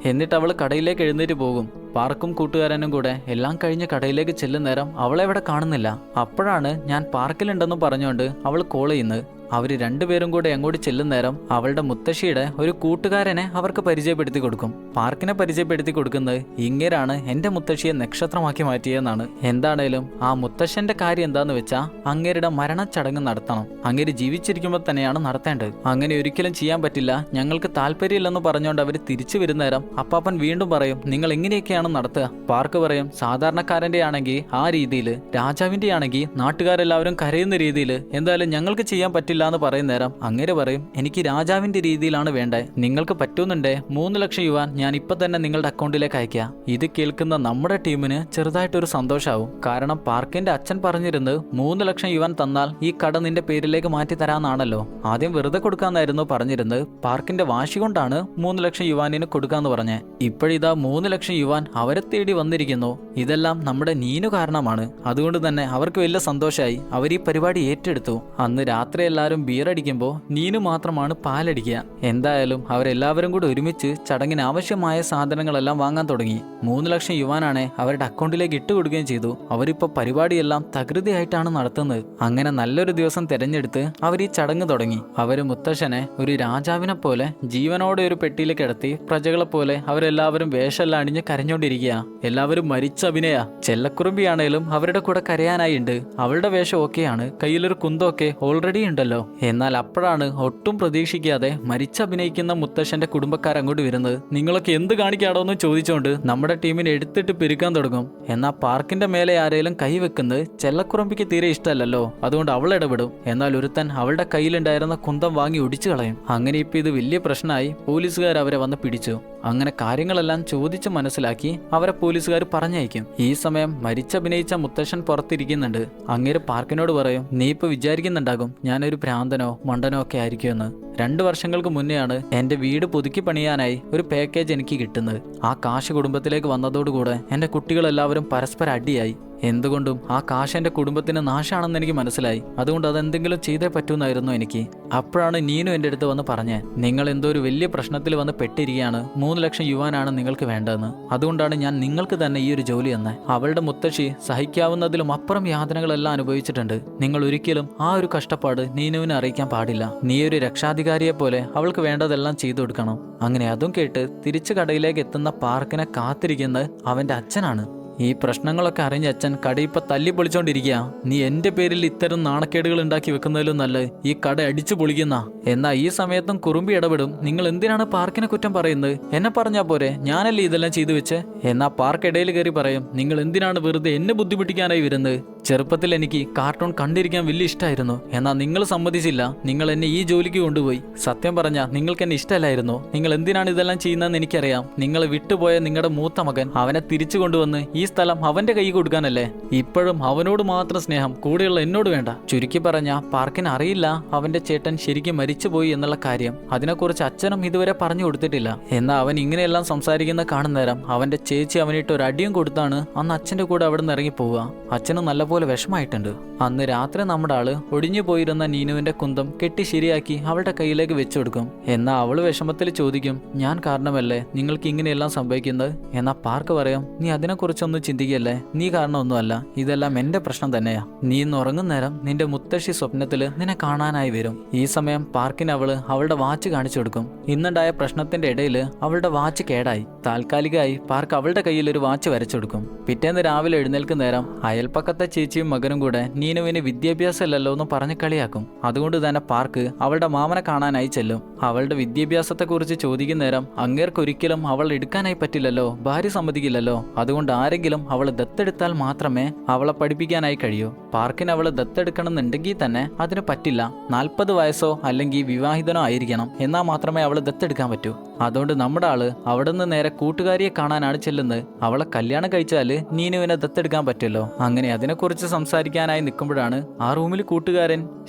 എന്നിട്ട് അവൾ കടയിലേക്ക് എഴുന്നേറ്റ് പോകും. പാർക്കും കൂട്ടുകാരനും കൂടെ എല്ലാം കഴിഞ്ഞ് കടയിലേക്ക് ചെല്ലുന്നേരം അവളെ ഇവിടെ കാണുന്നില്ല. അപ്പോഴാണ് ഞാൻ പാർക്കിലുണ്ടെന്ന് പറഞ്ഞുകൊണ്ട് അവൾ കോൾ ചെയ്യുന്നത്. അവർ രണ്ടുപേരും കൂടെ അങ്ങോട്ട് ചെല്ലുന്നേരം അവളുടെ മുത്തശ്ശിയുടെ ഒരു കൂട്ടുകാരനെ അവർക്ക് പരിചയപ്പെടുത്തി കൊടുക്കും. പാർക്കിനെ പരിചയപ്പെടുത്തി കൊടുക്കുന്നത് ഇങ്ങേരാണ് എന്റെ മുത്തശ്ശിയെ നക്ഷത്രമാക്കി മാറ്റിയെന്നാണ്. എന്താണേലും ആ മുത്തശ്ശന്റെ കാര്യം എന്താന്ന് വെച്ചാൽ അങ്ങേരുടെ മരണച്ചടങ്ങ് നടത്തണം. അങ്ങേര് ജീവിച്ചിരിക്കുമ്പോൾ തന്നെയാണ് നടത്തേണ്ടത്. അങ്ങനെ ഒരിക്കലും ചെയ്യാൻ പറ്റില്ല, ഞങ്ങൾക്ക് താല്പര്യമില്ലെന്ന് പറഞ്ഞുകൊണ്ട് അവർ തിരിച്ചു വരുന്നേരം അപ്പാപ്പൻ വീണ്ടും പറയും, നിങ്ങൾ എങ്ങനെയൊക്കെയാണ് നടത്തുക? പാർക്ക് പറയും, സാധാരണക്കാരന്റെ ആണെങ്കിൽ ആ രീതിയിൽ, രാജാവിന്റെ ആണെങ്കിൽ നാട്ടുകാരെല്ലാവരും കരയുന്ന രീതിയിൽ, എന്തായാലും ഞങ്ങൾക്ക് ചെയ്യാൻ പറ്റില്ല എന്ന് പറയുന്ന നേരം അങ്ങേര് പറയും, എനിക്ക് രാജാവിന്റെ രീതിയിലാണ് വേണ്ടേ, നിങ്ങൾക്ക് പറ്റുന്നുണ്ടേ 3 ലക്ഷം യുവാൻ ഞാൻ ഇപ്പൊ തന്നെ നിങ്ങളുടെ അക്കൗണ്ടിലേക്ക് അയക്കാം. ഇത് കേൾക്കുന്ന നമ്മുടെ ടീമിന് ചെറുതായിട്ടൊരു സന്തോഷാവും. കാരണം പാർക്കിന്റെ അച്ഛൻ പറഞ്ഞിരുന്നത് 3 ലക്ഷം യുവാൻ തന്നാൽ ഈ കട നിന്റെ പേരിലേക്ക് മാറ്റി തരാന്നാണല്ലോ. ആദ്യം വെറുതെ കൊടുക്കാന്നായിരുന്നു പറഞ്ഞിരുന്നത്. പാർക്കിന്റെ വാശി കൊണ്ടാണ് 3 ലക്ഷം യുവാനിന് കൊടുക്കാന്ന് പറഞ്ഞേ. ഇപ്പോഴിതാ 3 ലക്ഷം യുവാൻ അവരെ തേടി വന്നിരിക്കുന്നു. ഇതെല്ലാം നമ്മുടെ നീനു കാരണമാണ്. അതുകൊണ്ട് തന്നെ അവർക്ക് വലിയ സന്തോഷമായി. അവർ ഈ പരിപാടി ഏറ്റെടുത്തു. അന്ന് രാത്രി എല്ലാവരും എല്ലാവരും ബിയറടിക്കുമ്പോൾ നീനു മാത്രമാണ് പാലടിക്കുക. എന്തായാലും അവരെല്ലാവരും കൂടി ഒരുമിച്ച് ചടങ്ങിന് ആവശ്യമായ സാധനങ്ങളെല്ലാം വാങ്ങാൻ തുടങ്ങി. 3 ലക്ഷം യുവാനാണ് അവരുടെ അക്കൗണ്ടിലേക്ക് ഇട്ടുകൊടുക്കുകയും ചെയ്തു. അവരിപ്പോൾ പരിപാടിയെല്ലാം തകൃതിയായിട്ടാണ് നടത്തുന്നത്. അങ്ങനെ നല്ലൊരു ദിവസം തിരഞ്ഞെടുത്ത് അവർ ഈ ചടങ്ങ് തുടങ്ങി. അവര് മുത്തശ്ശനെ ഒരു രാജാവിനെ പോലെ ജീവനോടെ ഒരു പെട്ടിയിൽ കിടത്തി പ്രജകളെ പോലെ അവരെല്ലാവരും വേഷമെല്ലാം അണിഞ്ഞ് കരഞ്ഞോണ്ടിരിക്കുക. എല്ലാവരും മരിച്ച അഭിനയ. ചെല്ലക്കുറുമ്പിയാണേലും അവരുടെ കൂടെ കരയാനായി ഉണ്ട്. അവളുടെ വേഷം ഓക്കെയാണ്, കയ്യിലൊരു കുന്തമൊക്കെ ഓൾറെഡി ഉണ്ടല്ലോ. എന്നാൽ അപ്പോഴാണ് ഒട്ടും പ്രതീക്ഷിക്കാതെ മരിച്ചഭിനയിക്കുന്ന മുത്തശ്ശന്റെ കുടുംബക്കാർ അങ്ങോട്ട് വരുന്നത്. നിങ്ങളൊക്കെ എന്ത് കാണിക്കാടോ എന്ന് ചോദിച്ചുകൊണ്ട് നമ്മുടെ ടീമിനെ എടുത്തിട്ട് പെരുക്കാൻ തുടങ്ങും. എന്നാൽ പാർക്കിന്റെ മേലെ ആരെങ്കിലും കൈവെക്കുന്നത് ചെല്ലക്കുറമ്പിക്ക് തീരെ ഇഷ്ടമല്ലല്ലോ. അതുകൊണ്ട് അവൾ ഇടപെടും. എന്നാൽ ഒരുത്തൻ അവളുടെ കയ്യിലുണ്ടായിരുന്ന കുന്തം വാങ്ങി ഒടിച്ചു കളയും. അങ്ങനെ ഇപ്പൊ ഇത് വലിയ പ്രശ്നമായി. പോലീസുകാർ അവരെ വന്ന് പിടിച്ചു. അങ്ങനെ കാര്യങ്ങളെല്ലാം ചോദിച്ച് മനസ്സിലാക്കി അവരെ പോലീസുകാർ പറഞ്ഞയക്കും. ഈ സമയം മരിച്ചഭിനയിച്ച മുത്തശ്ശൻ പുറത്തിരിക്കുന്നുണ്ട്. അങ്ങേര് പാർക്കിനോട് പറയും, നീ ഇപ്പൊ വിചാരിക്കുന്നുണ്ടാകും ഞാനൊരു ഭ്രാന്തനോ മണ്ടനോ ഒക്കെ ആയിരിക്കുമെന്ന്. 2 വർഷങ്ങൾക്ക് മുന്നെയാണ് എന്റെ വീട് പുതുക്കി പണിയാനായി ഒരു പാക്കേജ് എനിക്ക് കിട്ടുന്നത്. ആ കാശ് കുടുംബത്തിലേക്ക് വന്നതോടുകൂടെ എന്റെ കുട്ടികളെല്ലാവരും പരസ്പരം അടിയായി. എന്തുകൊണ്ടും ആ കാശ് എന്റെ കുടുംബത്തിന് നാശാണെന്ന് എനിക്ക് മനസ്സിലായി. അതുകൊണ്ട് അതെന്തെങ്കിലും ചെയ്തേ പറ്റൂന്നായിരുന്നു എനിക്ക്. അപ്പോഴാണ് നീനു എൻ്റെ അടുത്ത് വന്ന് പറഞ്ഞേ, നിങ്ങൾ എന്തോ ഒരു വലിയ പ്രശ്നത്തിൽ വന്ന് പെട്ടിരിക്കുകയാണ്. 3 ലക്ഷം യുവാനാണ് നിങ്ങൾക്ക് വേണ്ടതെന്ന്. അതുകൊണ്ടാണ് ഞാൻ നിങ്ങൾക്ക് തന്നെ ഈ ഒരു ജോലി തന്നെ. അവളുടെ മുത്തശ്ശി സഹിക്കാവുന്നതിലും അപ്പുറം യാതനകളെല്ലാം അനുഭവിച്ചിട്ടുണ്ട്. നിങ്ങൾ ഒരിക്കലും ആ ഒരു കഷ്ടപ്പാട് നീനുവിനെ അറിയിക്കാൻ പാടില്ല. നീ ഒരു രക്ഷാധികാരിയെ പോലെ അവൾക്ക് വേണ്ടതെല്ലാം ചെയ്തു കൊടുക്കണം. അങ്ങനെ അതും കേട്ട് തിരിച്ചു കടയിലേക്ക് എത്തുന്ന പാർക്കിനെ കാത്തിരിക്കുന്നത് അവന്റെ അച്ഛനാണ്. ഈ പ്രശ്നങ്ങളൊക്കെ അറിഞ്ഞ അച്ഛൻ കടയിപ്പ തല്ലി പൊളിച്ചോണ്ടിരിക്കുക. നീ എന്റെ പേരിൽ ഇത്തരം നാണക്കേടുകൾ ഉണ്ടാക്കി വെക്കുന്നതിലും നല്ല ഈ കട അടിച്ചു പൊളിക്കുന്ന. എന്നാ ഈ സമയത്തും കുറുമ്പി ഇടപെടും. നിങ്ങൾ എന്തിനാണ് പാർക്കിനെ കുറ്റം പറയുന്നത്? എന്നെ പറഞ്ഞാ പോരെ, ഞാനല്ലേ ഇതെല്ലാം ചെയ്തു വെച്ച്. എന്നാ പാർക്ക് ഇടയിൽ കയറി പറയും, നിങ്ങൾ എന്തിനാണ് വെറുതെ എന്നെ ബുദ്ധിമുട്ടിക്കാനായി വരുന്നത്? ചെറുപ്പത്തിൽ എനിക്ക് കാർട്ടൂൺ കണ്ടിരിക്കാൻ വലിയ ഇഷ്ടമായിരുന്നു. എന്നാൽ നിങ്ങൾ സമ്മതിച്ചില്ല. നിങ്ങൾ എന്നെ ഈ ജോലിക്ക് കൊണ്ടുപോയി. സത്യം പറഞ്ഞാൽ നിങ്ങൾക്ക് എന്നെ ഇഷ്ടമല്ലായിരുന്നു. നിങ്ങൾ എന്തിനാണ് ഇതെല്ലാം ചെയ്യുന്നതെന്ന് എനിക്കറിയാം. നിങ്ങൾ വിട്ടുപോയ നിങ്ങളുടെ മൂത്ത മകൻ അവനെ തിരിച്ചു കൊണ്ടുവന്ന് ഈ സ്ഥലം അവന്റെ കൈ കൊടുക്കാനല്ലേ? ഇപ്പോഴും അവനോട് മാത്രം സ്നേഹം, കൂടെയുള്ള എന്നോട് വേണ്ട. ചുരുക്കി പറഞ്ഞ പാർക്കിന് അറിയില്ല അവന്റെ ചേട്ടൻ ശരിക്കും മരിച്ചുപോയി എന്നുള്ള കാര്യം. അതിനെക്കുറിച്ച് അച്ഛനും ഇതുവരെ പറഞ്ഞു കൊടുത്തിട്ടില്ല. എന്നാൽ അവൻ ഇങ്ങനെയെല്ലാം സംസാരിക്കുന്ന കാണുന്നേരം അവന്റെ ചേച്ചി അവനിട്ട് ഒരു അടിയും കൊടുത്താണ് അന്ന് അച്ഛന്റെ കൂടെ അവിടെ നിന്ന് ഇറങ്ങി പോവുക. അച്ഛന് നല്ലപോലെ വിഷമായിട്ടുണ്ട്. അന്ന് രാത്രി നമ്മുടെ ആള് ഒടിഞ്ഞു പോയിരുന്ന നീനുവിന്റെ കുന്തം കെട്ടി ശരിയാക്കി അവളുടെ കയ്യിലേക്ക് വെച്ചു കൊടുക്കും. എന്നാൽ അവള് വിഷമത്തിൽ ചോദിക്കും, ഞാൻ കാരണമല്ലേ നിങ്ങൾക്ക് ഇങ്ങനെയെല്ലാം സംഭവിക്കുന്നത്? എന്നാൽ പാർക്ക് പറയും, നീ അതിനെക്കുറിച്ചൊന്നും ചിന്തിക്കല്ലേ, നീ കാരണമൊന്നുമല്ല, ഇതെല്ലാം എന്റെ പ്രശ്നം തന്നെയാ. നീ ഇന്ന് ഉറങ്ങുന്ന നേരം നിന്റെ മുത്തശ്ശി സ്വപ്നത്തില് നിന്നെ കാണാനായി വരും. ഈ സമയം പാർക്കിന് അവളുടെ വാച്ച് കാണിച്ചു കൊടുക്കും. ഇന്നുണ്ടായ പ്രശ്നത്തിന്റെ ഇടയിൽ അവളുടെ വാച്ച് കേടായി. താൽക്കാലികമായി പാർക്ക് അവളുടെ കയ്യിൽ ഒരു വാച്ച് വരച്ചു കൊടുക്കും. പിറ്റേന്ന് രാവിലെ എഴുന്നേൽക്കുന്ന നേരം അയൽപ്പക്കത്തെ ചേച്ചിയും മകനും കൂടെ നീനുവിന് വിദ്യാഭ്യാസമല്ലല്ലോ എന്ന് പറഞ്ഞ് കളിയാക്കും. അതുകൊണ്ട് തന്നെ പാർക്ക് അവളുടെ മാമനെ കാണാനായി ചെല്ലും. അവളുടെ വിദ്യാഭ്യാസത്തെക്കുറിച്ച് ചോദിക്കുന്ന നേരം അങ്ങേർക്കൊരിക്കലും അവൾ എടുക്കാനായി പറ്റില്ലല്ലോ, ഭാര്യ സമ്മതിക്കില്ലല്ലോ. അതുകൊണ്ട് ആരെങ്കിലും അവളെ ദത്തെടുത്താൽ മാത്രമേ അവളെ പഠിപ്പിക്കാനായി കഴിയൂ. പാർക്കിന് അവളെ ദത്തെടുക്കണമെന്നുണ്ടെങ്കിൽ തന്നെ അതിന് പറ്റില്ല. 40 വയസ്സോ അല്ലെങ്കിൽ വിവാഹിതനോ ആയിരിക്കണം. എന്നാൽ മാത്രമേ അവളെ ദത്തെടുക്കാൻ പറ്റൂ. അതുകൊണ്ട് നമ്മുടെ ആള് അവിടെ നിന്ന് നേരെ കൂട്ടുകാരിയെ കാണാനാണ് ചെല്ലുന്നത്. അവളെ കല്യാണം കഴിച്ചാല് നീനുവിനെ ദത്തെടുക്കാൻ പറ്റുമല്ലോ. അങ്ങനെ അതിനെക്കുറിച്ച് സംസാരിക്കാനായി നിൽക്കുമ്പോഴാണ് ആ റൂമിൽ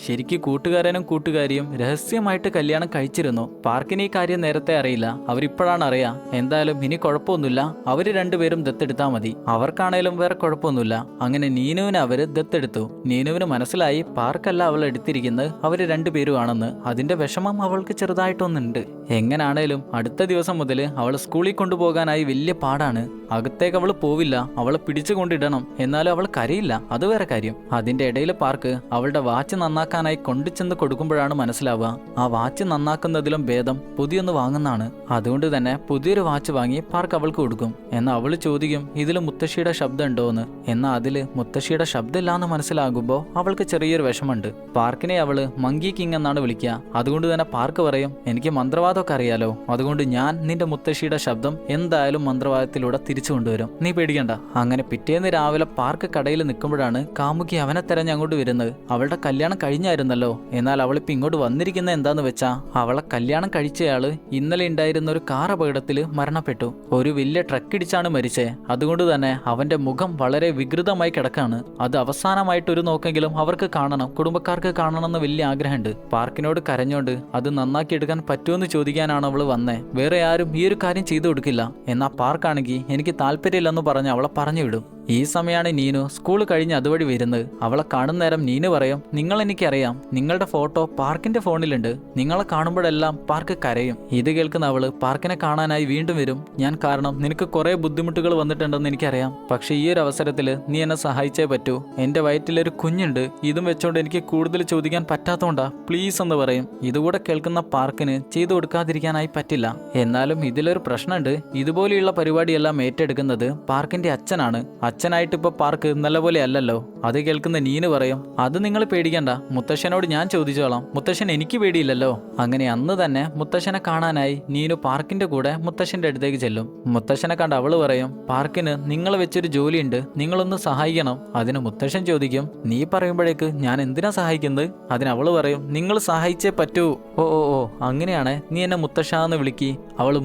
ശരിക്കും കൂട്ടുകാരനും കൂട്ടുകാരിയും രഹസ്യമായിട്ട് കല്യാണം കഴിച്ചിരുന്നു. പാർക്കിന് ഈ കാര്യം നേരത്തെ അറിയില്ല. അവരിപ്പോഴാണ് അറിയാ. എന്തായാലും ഇനി കുഴപ്പമൊന്നുമില്ല, അവര് രണ്ടുപേരും ദത്തെടുത്താൽ മതി. അവർക്കാണേലും വേറെ കുഴപ്പമൊന്നുമില്ല. അങ്ങനെ നീനുവിനെ അവര് ദത്തെടുത്തു. നീനുവിന് മനസ്സിലായി പാർക്കല്ല അവൾ എടുത്തിരിക്കുന്നത്, അവര് രണ്ടുപേരും ആണെന്ന്. അതിന്റെ വിഷമം അവൾക്ക് ചെറുതായിട്ടൊന്നുണ്ട്. എങ്ങനാണേലും അടുത്ത ദിവസം മുതൽ അവൾ സ്കൂളിൽ കൊണ്ടുപോകാനായി വലിയ പാടാണ്. അകത്തേക്ക് അവൾ പോവില്ല, അവളെ പിടിച്ചു കൊണ്ടിടണം. എന്നാലും അവൾ കരയില്ല, അത് വേറെ കാര്യം. അതിന്റെ ഇടയിൽ പാർക്ക് അവളുടെ വാച്ച് നന്നാക്കാനായി കൊണ്ടുചെന്ന് കൊടുക്കുമ്പോഴാണ് മനസ്സിലാവുക ആ വാച്ച് നന്നാക്കുന്നതിലും ഭേദം പുതിയൊന്ന് വാങ്ങുന്നതാണ്. അതുകൊണ്ട് തന്നെ പുതിയൊരു വാച്ച് വാങ്ങി പാർക്ക് അവൾക്ക് കൊടുക്കും. എന്നാൽ അവള് ചോദിക്കും, ഇതിൽ മുത്തശ്ശിയുടെ ശബ്ദം ഉണ്ടോന്ന്. എന്നാൽ അതില് മുത്തശ്ശിയുടെ ശബ്ദമില്ലാന്ന് മനസ്സിലാകുമ്പോൾ അവൾക്ക് ചെറിയൊരു വിഷമുണ്ട്. പാർക്കിനെ അവള് മങ്കി കിങ് എന്നാണ് വിളിക്കുക. അതുകൊണ്ട് തന്നെ പാർക്ക് പറയും, എനിക്ക് മന്ത്രവാദമൊക്കെ അറിയാലോ, അതുകൊണ്ട് ഞാൻ നിന്റെ മുത്തശ്ശിയുടെ ശബ്ദം എന്തായാലും മന്ത്രവാദത്തിലൂടെ തിരിച്ചു കൊണ്ടുവരും, നീ പേടിക്കണ്ട. അങ്ങനെ പിറ്റേന്ന് രാവിലെ പാർക്ക് കടയിൽ നിൽക്കുമ്പോഴാണ് കാമുകി അവനെ തെരഞ്ഞ് അങ്ങോട്ട് വരുന്നത്. അവളുടെ കല്യാണം കഴിഞ്ഞായിരുന്നല്ലോ. എന്നാൽ അവളിപ്പോ ഇങ്ങോട്ട് വന്നിരിക്കുന്നത് എന്താന്ന് വെച്ചാ അവളെ കല്യാണം കഴിച്ചയാള് ഇന്നലെ ഉണ്ടായിരുന്ന ഒരു കാർ അപകടത്തിൽ മരണപ്പെട്ടു. ഒരു വലിയ ട്രക്ക് ഇടിച്ചാണ് മരിച്ചേ. അതുകൊണ്ട് തന്നെ അവന്റെ മുഖം വളരെ വികൃതമായി കിടക്കാണ്. അത് അവസാനമായിട്ട് ഒരു നോക്കെങ്കിലും അവർക്ക് കാണണം, കുടുംബക്കാർക്ക് കാണണം എന്ന് വലിയ ആഗ്രഹമുണ്ട്. പാർക്കിനോട് കരഞ്ഞോണ്ട് അത് നന്നാക്കി എടുക്കാൻ പറ്റുമെന്ന് ചോദിക്കാനാണ് അവള് വന്നേ. വേറെ ആരും ഈ ഒരു കാര്യം ചെയ്തു കൊടുക്കില്ല. എന്നാൽ പാർക്കാണെങ്കിൽ എനിക്ക് താല്പര്യമില്ലെന്ന് പറഞ്ഞ് അവളെ പറഞ്ഞു വിടും. ഈ സമയമാണ് നീനു സ്കൂൾ കഴിഞ്ഞ് അതുവഴി വരുന്നത്. അവളെ കാണുന്ന നേരം നീനു പറയും, നിങ്ങൾ എനിക്കറിയാം, നിങ്ങളുടെ ഫോട്ടോ പാർക്കിന്റെ ഫോണിലുണ്ട്, നിങ്ങളെ കാണുമ്പോഴെല്ലാം പാർക്ക് കരയും. ഇത് കേൾക്കുന്ന അവള് പാർക്കിനെ കാണാനായി വീണ്ടും വരും. ഞാൻ കാരണം നിനക്ക് കുറെ ബുദ്ധിമുട്ടുകൾ വന്നിട്ടുണ്ടെന്ന് എനിക്കറിയാം, പക്ഷെ ഈ ഒരു അവസരത്തിൽ നീ എന്നെ സഹായിച്ചേ പറ്റൂ. എന്റെ വയറ്റിലൊരു കുഞ്ഞുണ്ട്, ഇതും വെച്ചോണ്ട് എനിക്ക് കൂടുതൽ ചോദിക്കാൻ പറ്റാത്തോണ്ടാ, പ്ലീസ് എന്ന് പറയും. ഇതുകൂടെ കേൾക്കുന്ന പാർക്കിന് ചെയ്തു കൊടുക്കാതിരിക്കാനായി പറ്റില്ല. എന്നാലും ഇതിലൊരു പ്രശ്നമുണ്ട്. ഇതുപോലെയുള്ള പരിപാടിയെല്ലാം ഏറ്റെടുക്കുന്നത് പാർക്കിന്റെ അച്ഛനാണ്. അച്ഛനായിട്ട് ഇപ്പൊ പാർക്ക് നല്ലപോലെ അല്ലല്ലോ. അത് കേൾക്കുന്ന നീനു പറയും, അത് നിങ്ങൾ പേടിക്കണ്ട, മുത്തശ്ശനോട് ഞാൻ ചോദിച്ചോളാം, മുത്തശ്ശൻ എനിക്ക് പേടിയില്ലല്ലോ. അങ്ങനെ അന്ന് തന്നെ മുത്തശ്ശനെ കാണാനായി നീനു പാർക്കിന്റെ കൂടെ മുത്തശ്ശന്റെ അടുത്തേക്ക് ചെല്ലും. മുത്തശ്ശനെ കണ്ട് അവള് പറയും, പാർക്കിന് നിങ്ങളെ വെച്ചൊരു ജോലിയുണ്ട്, നിങ്ങളൊന്ന് സഹായിക്കണം. അതിന് മുത്തശ്ശൻ ചോദിക്കും, നീ പറയുമ്പോഴേക്ക് ഞാൻ എന്തിനാ സഹായിക്കുന്നത്? അതിന് അവള് പറയും, നിങ്ങൾ സഹായിച്ചേ പറ്റൂ. ഓ ഓ ഓ അങ്ങനെയാണ്, നീ എന്നെ മുത്തശ്ശാന്ന് വിളിക്കി. അവള്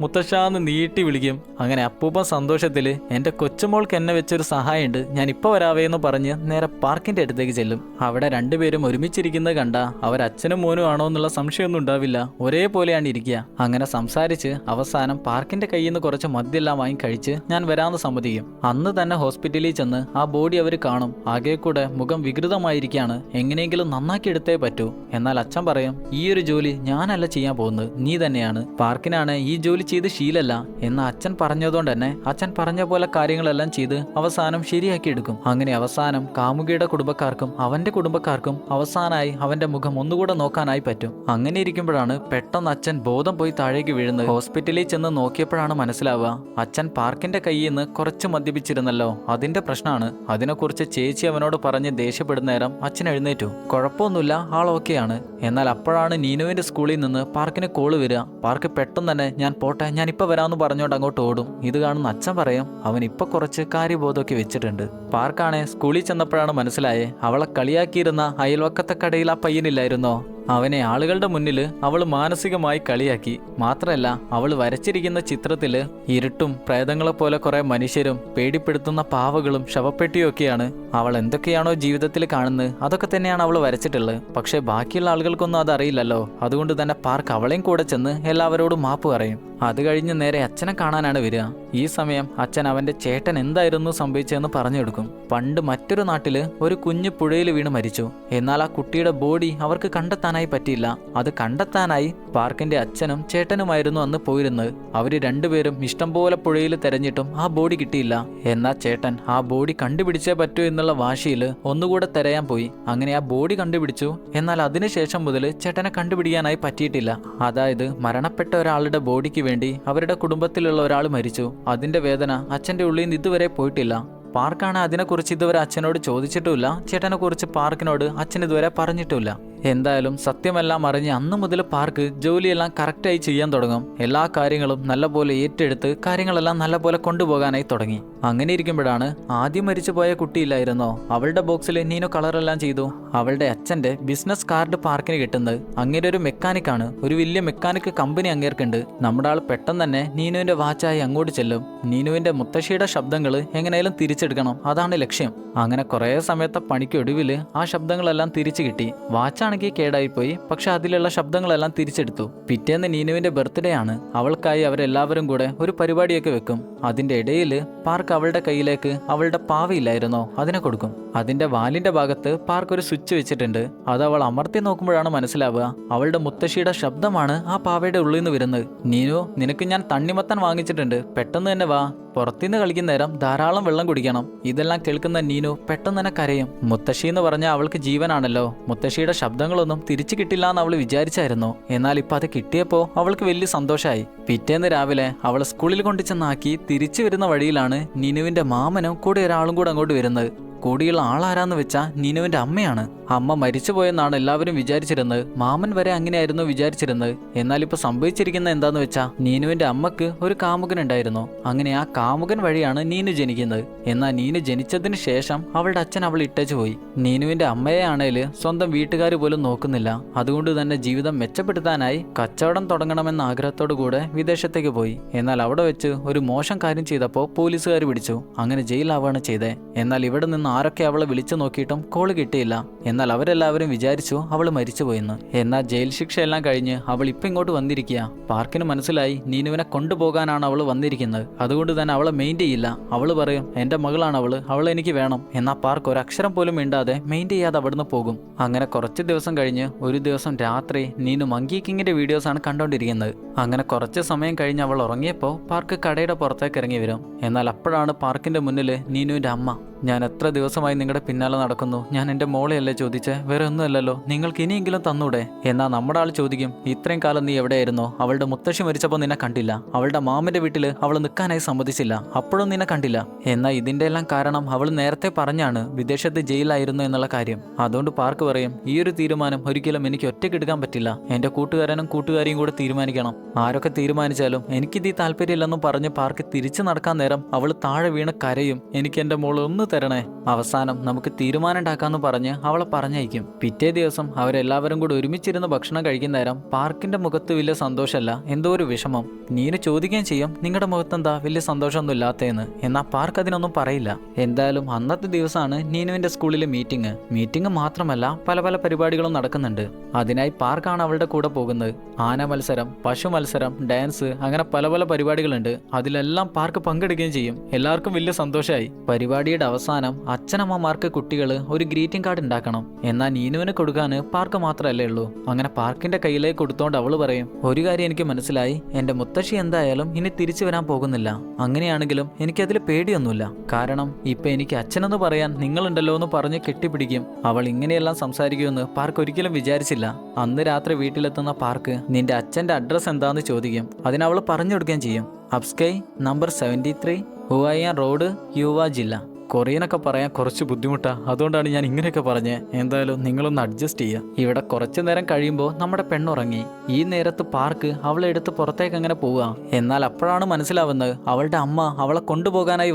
മുത്തശ്ശാന്ന് നീട്ടി വിളിക്കും. അങ്ങനെ അപ്പൂപ്പൻ സന്തോഷത്തില്, എന്റെ കൊച്ചുമോൾക്ക് എന്നെ വെച്ചൊരു സഹായമുണ്ട്, ഞാൻ ഇപ്പൊ വരാവേന്ന് പറഞ്ഞ് നേരെ പാർക്കിന്റെ അടുത്തേക്ക് ചെല്ലും. അവിടെ രണ്ടുപേരും ഒരുമിച്ചിരിക്കുന്നത് കണ്ട അവർ അച്ഛനും മോനും ആണോ എന്നുള്ള സംശയമൊന്നും ഉണ്ടാവില്ല, ഒരേപോലെയാണ് ഇരിക്കുക. അങ്ങനെ സംസാരിച്ച് അവസാനം പാർക്കിന്റെ കയ്യിൽ നിന്ന് കുറച്ച് മദ്യെല്ലാം വാങ്ങി കഴിച്ച് ഞാൻ വരാമെന്ന് സമ്മതിക്കും. അന്ന് തന്നെ ഹോസ്പിറ്റലിൽ ചെന്ന് ആ ബോഡി അവർ കാണും. ആകെ കൂടെ മുഖം വികൃതമായിരിക്കുകയാണ്, എങ്ങനെയെങ്കിലും നന്നാക്കി എടുത്തേ പറ്റൂ. എന്നാൽ അച്ഛൻ പറയും, ഈ ഒരു ജോലി ഞാനല്ല ചെയ്യാൻ പോകുന്നത്, നീ തന്നെയാണ്. പാർക്കിനാണ് ഈ ജോലി ചെയ്ത് ശീലല്ല എന്ന് അച്ഛൻ പറഞ്ഞതുകൊണ്ട് തന്നെ അച്ഛൻ പറഞ്ഞ പോലെ കാര്യങ്ങളെല്ലാം ചെയ്ത് അവസാനം ശരിയാക്കി എടുക്കും. അങ്ങനെ അവസാനം കാമുകിയുടെ കുടുംബക്കാർക്കും അവന്റെ കുടുംബക്കാർക്കും അവസാനമായി അവന്റെ മുഖം ഒന്നുകൂടെ നോക്കാനായി പറ്റും. അങ്ങനെ ഇരിക്കുമ്പോഴാണ് പെട്ടെന്ന് അച്ഛൻ ബോധം പോയി താഴേക്ക് വീഴുന്നത്. ഹോസ്പിറ്റലിൽ ചെന്ന് നോക്കിയപ്പോഴാണ് മനസ്സിലാവുക, അച്ഛൻ പാർക്കിന്റെ കയ്യിൽ നിന്ന് കുറച്ച് മദ്യപിച്ചിരുന്നല്ലോ, അതിന്റെ പ്രശ്നമാണ്. അതിനെക്കുറിച്ച് ചേച്ചി അവനോട് പറഞ്ഞ് ദേഷ്യപ്പെടുന്ന നേരം അച്ഛൻ എഴുന്നേറ്റു. കുഴപ്പമൊന്നുമില്ല, ആൾ ഓക്കെയാണ്. എന്നാൽ അപ്പോഴാണ് നീനുവിന്റെ സ്കൂളിൽ നിന്ന് പാർക്കിന് കോള് വരിക. പാർക്ക് പെട്ടെന്ന് തന്നെ, ഞാൻ പോട്ടെ, ഞാൻ ഇപ്പൊ വരാമെന്ന് പറഞ്ഞോണ്ട് അങ്ങോട്ട് ഓടും. ഇത് കാണുന്ന അച്ഛൻ പറയും, അവൻ ഇപ്പൊ കുറച്ച് കാര്യബോധമൊക്കെ വെച്ചിട്ടുണ്ട്. പാർക്കാണ് സ്കൂളിൽ ചെന്നപ്പോഴാണ് മനസ്സിലായേ, അവളെ കളിയാക്കിയിരുന്ന അയൽവക്കത്തെ കടയിൽ ആ പയ്യനില്ലായിരുന്നോ, അവനെ ആളുകളുടെ മുന്നിൽ അവൾ മാനസികമായി കളിയാക്കി. മാത്രമല്ല അവൾ വരച്ചിരിക്കുന്ന ചിത്രത്തില് ഇരുട്ടും പ്രേതങ്ങളെ പോലെ കുറെ മനുഷ്യരും പേടിപ്പെടുത്തുന്ന പാവകളും ശവപ്പെട്ടിയും ഒക്കെയാണ്. അവൾ എന്തൊക്കെയാണോ ജീവിതത്തിൽ കാണുന്നത് അതൊക്കെ തന്നെയാണ് അവൾ വരച്ചിട്ടുള്ളത്. പക്ഷെ ബാക്കിയുള്ള ആളുകൾക്കൊന്നും അതറിയില്ലല്ലോ. അതുകൊണ്ട് തന്നെ പാർക്ക് അവളെയും കൂടെ ചെന്ന് എല്ലാവരോടും മാപ്പ് പറയും. അത് കഴിഞ്ഞ് നേരെ അച്ഛനെ കാണാനാണ് വരിക. ഈ സമയം അച്ഛൻ അവന്റെ ചേട്ടൻ എന്തായിരുന്നു സംഭവിച്ചതെന്ന് പറഞ്ഞു കൊടുക്കും. പണ്ട് മറ്റൊരു നാട്ടില് ഒരു കുഞ്ഞു പുഴയിൽ വീണ് മരിച്ചു. എന്നാൽ ആ കുട്ടിയുടെ ബോഡി അവർക്ക് കണ്ടെത്താനായി പറ്റിയില്ല. അത് കണ്ടെത്താനായി പാർക്കിന്റെ അച്ഛനും ചേട്ടനുമായിരുന്നു അന്ന് പോയിരുന്നത്. അവര് രണ്ടുപേരും ഇഷ്ടംപോലെ പുഴയിൽ തെരഞ്ഞിട്ടും ആ ബോഡി കിട്ടിയില്ല. എന്നാൽ ചേട്ടൻ ആ ബോഡി കണ്ടുപിടിച്ചേ പറ്റൂ എന്നുള്ള വാശിയിൽ ഒന്നുകൂടെ തെരയാൻ പോയി. അങ്ങനെ ആ ബോഡി കണ്ടുപിടിച്ചു. എന്നാൽ അതിനുശേഷം മുതൽ ചേട്ടനെ കണ്ടുപിടിക്കാനായി പറ്റിയിട്ടില്ല. അതായത് മരണപ്പെട്ട ഒരാളുടെ ബോഡിക്ക് വേണ്ടി അവരുടെ കുടുംബത്തിലുള്ള ഒരാൾ മരിച്ചു. അതിന്റെ വേദന അച്ഛന്റെ ഉള്ളിൽ നിന്ന് ഇതുവരെ പോയിട്ടില്ല. പാർക്കാണ് അതിനെക്കുറിച്ച് ഇതുവരെ അച്ഛനോട് ചോദിച്ചിട്ടുമില്ല. ചേട്ടനെ കുറിച്ച് പാർക്കിനോട് അച്ഛൻ ഇതുവരെ പറഞ്ഞിട്ടുമില്ല. എന്തായാലും സത്യമെല്ലാം അറിഞ്ഞ് അന്ന് മുതൽ പാർക്ക് ജോലിയെല്ലാം കറക്റ്റായി ചെയ്യാൻ തുടങ്ങും. എല്ലാ കാര്യങ്ങളും നല്ലപോലെ ഏറ്റെടുത്ത് കാര്യങ്ങളെല്ലാം നല്ലപോലെ കൊണ്ടുപോകാനായി തുടങ്ങി. അങ്ങനെ ഇരിക്കുമ്പോഴാണ് ആദ്യം മരിച്ചുപോയ കുട്ടിയില്ലായിരുന്നോ, അവളുടെ ബോക്സിൽ നീനു കളറെല്ലാം ചെയ്തു. അവളുടെ അച്ഛന്റെ ബിസിനസ് കാർഡ് പാർക്കിന് കിട്ടുന്നത്. അങ്ങനെ ഒരു മെക്കാനിക്കാണ്, ഒരു വലിയ മെക്കാനിക് കമ്പനി അങ്ങേർക്കുണ്ട്. നമ്മുടെ ആൾ പെട്ടെന്ന് തന്നെ നീനുവിന്റെ വാച്ചായി അങ്ങോട്ട് ചെല്ലും. നീനുവിന്റെ മുത്തശ്ശിയുടെ ശബ്ദങ്ങൾ എങ്ങനെയാലും തിരിച്ചെടുക്കണം, അതാണ് ലക്ഷ്യം. അങ്ങനെ കുറെ സമയത്തെ പണിക്കൊടുവില് ആ ശബ്ദങ്ങളെല്ലാം തിരിച്ചു കിട്ടി. വാച്ചാണെങ്കിൽ കേടായിപ്പോയി, പക്ഷെ അതിലുള്ള ശബ്ദങ്ങളെല്ലാം തിരിച്ചെടുത്തു. പിറ്റേന്ന് നീനുവിന്റെ ബർത്ത്ഡേ ആണ്. അവൾക്കായി അവരെല്ലാവരും കൂടെ ഒരു പരിപാടിയൊക്കെ വെക്കും. അതിന്റെ ഇടയിൽ പാർക്ക് അവളുടെ കയ്യിലേക്ക് അവളുടെ പാവയില്ലായിരുന്നോ, അതിനെ കൊടുക്കും. അതിന്റെ വാലിന്റെ ഭാഗത്ത് പാർക്ക് ഒരു സ്വിച്ച് വെച്ചിട്ടുണ്ട്. അത് അവൾ അമർത്തി നോക്കുമ്പോഴാണ് മനസ്സിലാവുക, അവളുടെ മുത്തശ്ശിയുടെ ശബ്ദമാണ് ആ പാവയുടെ ഉള്ളിൽ നിന്ന് വരുന്നത്. നീനു, നിനക്ക് ഞാൻ തണ്ണിമത്തൻ വാങ്ങിച്ചിട്ടുണ്ട്, പെട്ടെന്ന് തന്നെ വാ, പുറത്തുനിന്ന് കളിക്കുന്ന നേരം ധാരാളം വെള്ളം കുടിക്കണം. ഇതെല്ലാം കേൾക്കുന്ന നീനു പെട്ടെന്ന് തന്നെ കരയും. മുത്തശ്ശി എന്ന് പറഞ്ഞാൽ അവൾക്ക് ജീവനാണല്ലോ. മുത്തശ്ശിയുടെ ശബ്ദങ്ങളൊന്നും തിരിച്ചു കിട്ടില്ല എന്ന് അവൾ വിചാരിച്ചായിരുന്നു. എന്നാൽ ഇപ്പൊ അത് കിട്ടിയപ്പോ അവൾക്ക് വലിയ സന്തോഷമായി. പിറ്റേന്ന് രാവിലെ അവൾ സ്കൂളിൽ കൊണ്ടുചെന്നാക്കി തിരിച്ചു വരുന്ന വഴിയിലാണ് നീനുവിന്റെ മാമനും കൂടെ ഒരാളും കൂടെ അങ്ങോട്ട് വരുന്നത്. കൂടിയുള്ള ആളാരാന്ന് വെച്ചാ നീനുവിന്റെ അമ്മയാണ്. അമ്മ മരിച്ചുപോയെന്നാണ് എല്ലാവരും വിചാരിച്ചിരുന്നത്. മാമൻ വരെ അങ്ങനെയായിരുന്നു വിചാരിച്ചിരുന്നത്. എന്നാൽ ഇപ്പൊ സംഭവിച്ചിരിക്കുന്ന എന്താന്ന് വെച്ചാ നീനുവിന്റെ അമ്മക്ക് ഒരു കാമുകൻ ഉണ്ടായിരുന്നു. അങ്ങനെ ആ കാമുകൻ വഴിയാണ് നീനു ജനിക്കുന്നത്. എന്നാൽ നീനു ജനിച്ചതിന് ശേഷം അവളുടെ അച്ഛൻ അവൾ ഇട്ടേച്ചു പോയി. നീനുവിന്റെ അമ്മയെ ആണേല് സ്വന്തം വീട്ടുകാർ പോലും നോക്കുന്നില്ല. അതുകൊണ്ട് തന്നെ ജീവിതം മെച്ചപ്പെടുത്താനായി കച്ചവടം തുടങ്ങണമെന്ന ആഗ്രഹത്തോടു കൂടെ വിദേശത്തേക്ക് പോയി. എന്നാൽ അവിടെ വെച്ച് ഒരു മോശം കാര്യം ചെയ്തപ്പോൾ പോലീസുകാർ പിടിച്ചു. അങ്ങനെ ജയിലാവാണ് ചെയ്തേ. എന്നാൽ ഇവിടെ നിന്ന് ആരൊക്കെ അവളെ വിളിച്ചു നോക്കിയിട്ടും കോള് കിട്ടിയില്ല. എന്നാൽ അവരെല്ലാവരും വിചാരിച്ചു അവൾ മരിച്ചുപോയെന്ന്. എന്നാൽ ജയിൽ ശിക്ഷയെല്ലാം കഴിഞ്ഞ് അവൾ ഇപ്പം ഇങ്ങോട്ട് വന്നിരിക്കുക. പാർക്കിന് മനസ്സിലായി നീനുവിനെ കൊണ്ടുപോകാനാണ് അവൾ വന്നിരിക്കുന്നത്. അതുകൊണ്ട് തന്നെ അവളെ മെയിൻ ചെയ്യില്ല. അവൾ പറയും എൻ്റെ മകളാണ് അവൾ എനിക്ക് വേണം. എന്നാൽ പാർക്ക് ഒരക്ഷരം പോലും മിണ്ടാതെ മെയിൻ ചെയ്യാതെ അവിടുന്ന് പോകും. അങ്ങനെ കുറച്ച് ദിവസം കഴിഞ്ഞ് ഒരു ദിവസം രാത്രി നീനു മങ്കി കിങ്ങിന്റെ വീഡിയോസാണ് കണ്ടോണ്ടിരിക്കുന്നത്. അങ്ങനെ കുറച്ച് സമയം കഴിഞ്ഞ് അവൾ ഉറങ്ങിയപ്പോൾ പാർക്ക് കടയുടെ പുറത്തേക്ക് ഇറങ്ങി വരും. എന്നാൽ അപ്പോഴാണ് പാർക്കിന്റെ മുന്നിൽ നീനുവിന്റെ അമ്മ. ഞാൻ എത്ര ദിവസമായി നിങ്ങളുടെ പിന്നാലെ നടക്കുന്നു. ഞാൻ എൻ്റെ മോളെയല്ലേ ചോദിച്ചേ, വേറെ ഒന്നുമല്ലല്ലോ. നിങ്ങൾക്ക് ഇനിയെങ്കിലും തന്നൂടെ? എന്നാൽ നമ്മുടെ ആൾ ചോദിക്കും, ഇത്രയും കാലം നീ എവിടെയായിരുന്നോ? അവളുടെ മുത്തശ്ശി മരിച്ചപ്പോൾ നിന്നെ കണ്ടില്ല. അവളുടെ മാമന്റെ വീട്ടിൽ അവൾ നിൽക്കാനായി സമ്മതിച്ചില്ല, അപ്പോഴും നിന്നെ കണ്ടില്ല. എന്നാൽ ഇതിന്റെ എല്ലാം കാരണം അവൾ നേരത്തെ പറഞ്ഞാണ് വിദേശത്ത് ജയിലായിരുന്നു എന്നുള്ള കാര്യം. അതുകൊണ്ട് പാർക്ക് പറയും, ഈ ഒരു തീരുമാനം ഒരിക്കലും എനിക്ക് ഒറ്റയ്ക്ക് എടുക്കാൻ പറ്റില്ല. എൻ്റെ കൂട്ടുകാരനും കൂട്ടുകാരിയും കൂടെ തീരുമാനിക്കണം. ആരൊക്കെ തീരുമാനിച്ചാലും എനിക്കിത് താല്പര്യമില്ലെന്നും പറഞ്ഞ് പാർക്ക് തിരിച്ചു നടക്കാൻ നേരം അവൾ താഴെ വീണ് കരയും, എനിക്ക് എൻ്റെ മോൾ ഒന്ന് തരണേ. അവസാനം നമുക്ക് തീരുമാനം ഉണ്ടാക്കാന്ന് പറഞ്ഞ് അവളെ പറഞ്ഞയക്കും. പിറ്റേ ദിവസം അവരെല്ലാവരും കൂടി ഒരുമിച്ചിരുന്ന് ഭക്ഷണം കഴിക്കുന്ന നേരം പാർക്കിന്റെ മുഖത്ത് വലിയ സന്തോഷമല്ല, എന്തോ ഒരു വിഷമം. നീന് ചോദിക്കുകയും ചെയ്യും, നിങ്ങളുടെ മുഖത്തെന്താ വലിയ സന്തോഷമൊന്നും ഇല്ലാത്തതെന്ന്. എന്നാൽ പാർക്ക് അതിനൊന്നും പറയില്ല. എന്തായാലും അന്നത്തെ ദിവസമാണ് നീനുവിന്റെ സ്കൂളിലെ മീറ്റിംഗ് മാത്രമല്ല പല പല പരിപാടികളും നടക്കുന്നുണ്ട്. അതിനായി പാർക്കാണ് അവളുടെ കൂടെ പോകുന്നത്. ആന മത്സരം, പശു മത്സരം, ഡാൻസ്, അങ്ങനെ പല പല പരിപാടികളുണ്ട്. അതിലെല്ലാം പാർക്ക് പങ്കെടുക്കുകയും ചെയ്യും. എല്ലാവർക്കും വലിയ സന്തോഷമായി. പരിപാടിയുടെ അവസാനം അച്ഛനമ്മമാർക്ക് കുട്ടികൾ ഒരു ഗ്രീറ്റിംഗ് കാർഡ് ഉണ്ടാക്കണം. എന്നാൽ നീനുവിന് കൊടുക്കാൻ പാർക്ക് മാത്രമല്ലേ ഉള്ളൂ. അങ്ങനെ പാർക്കിന്റെ കയ്യിലേക്ക് കൊടുത്തോണ്ട് അവള് പറയും, ഒരു കാര്യം എനിക്ക് മനസ്സിലായി, എന്റെ മുത്തശ്ശി എന്തായാലും ഇനി തിരിച്ചു വരാൻ പോകുന്നില്ല. അങ്ങനെയാണെങ്കിലും എനിക്കതിൽ പേടിയൊന്നുമില്ല. കാരണം ഇപ്പൊ എനിക്ക് അച്ഛനെന്ന് പറയാൻ നിങ്ങളുണ്ടല്ലോ എന്ന് പറഞ്ഞ് കെട്ടിപ്പിടിക്കും. അവൾ ഇങ്ങനെയെല്ലാം സംസാരിക്കുമെന്ന് പാർക്ക് ഒരിക്കലും വിചാരിച്ചില്ല. അന്ന് രാത്രി വീട്ടിലെത്തുന്ന പാർക്ക് നിന്റെ അച്ഛന്റെ അഡ്രസ് എന്താന്ന് ചോദിക്കും. അതിനവൾ പറഞ്ഞു കൊടുക്കുകയും ചെയ്യും. അബ്സ്കൈ നമ്പർ 73 ഹുവായിയാൻ റോഡ്, യുവ ജില്ല. കൊറിയനൊക്കെ പറയാൻ കുറച്ച് ബുദ്ധിമുട്ടാ, അതുകൊണ്ടാണ് ഞാൻ ഇങ്ങനെയൊക്കെ പറഞ്ഞത്. എന്തായാലും നിങ്ങളൊന്ന് അഡ്ജസ്റ്റ് ചെയ്യുക. ഇവിടെ കുറച്ചു നേരം കഴിയുമ്പോൾ നമ്മുടെ പെണ്ണുറങ്ങി. ഈ നേരത്ത് പാർക്ക് അവളെ എടുത്ത് പുറത്തേക്ക് അങ്ങനെ പോവുക. എന്നാൽ അപ്പോഴാണ് മനസ്സിലാവുന്നത് അവളുടെ അമ്മ അവളെ കൊണ്ടുപോകാനായി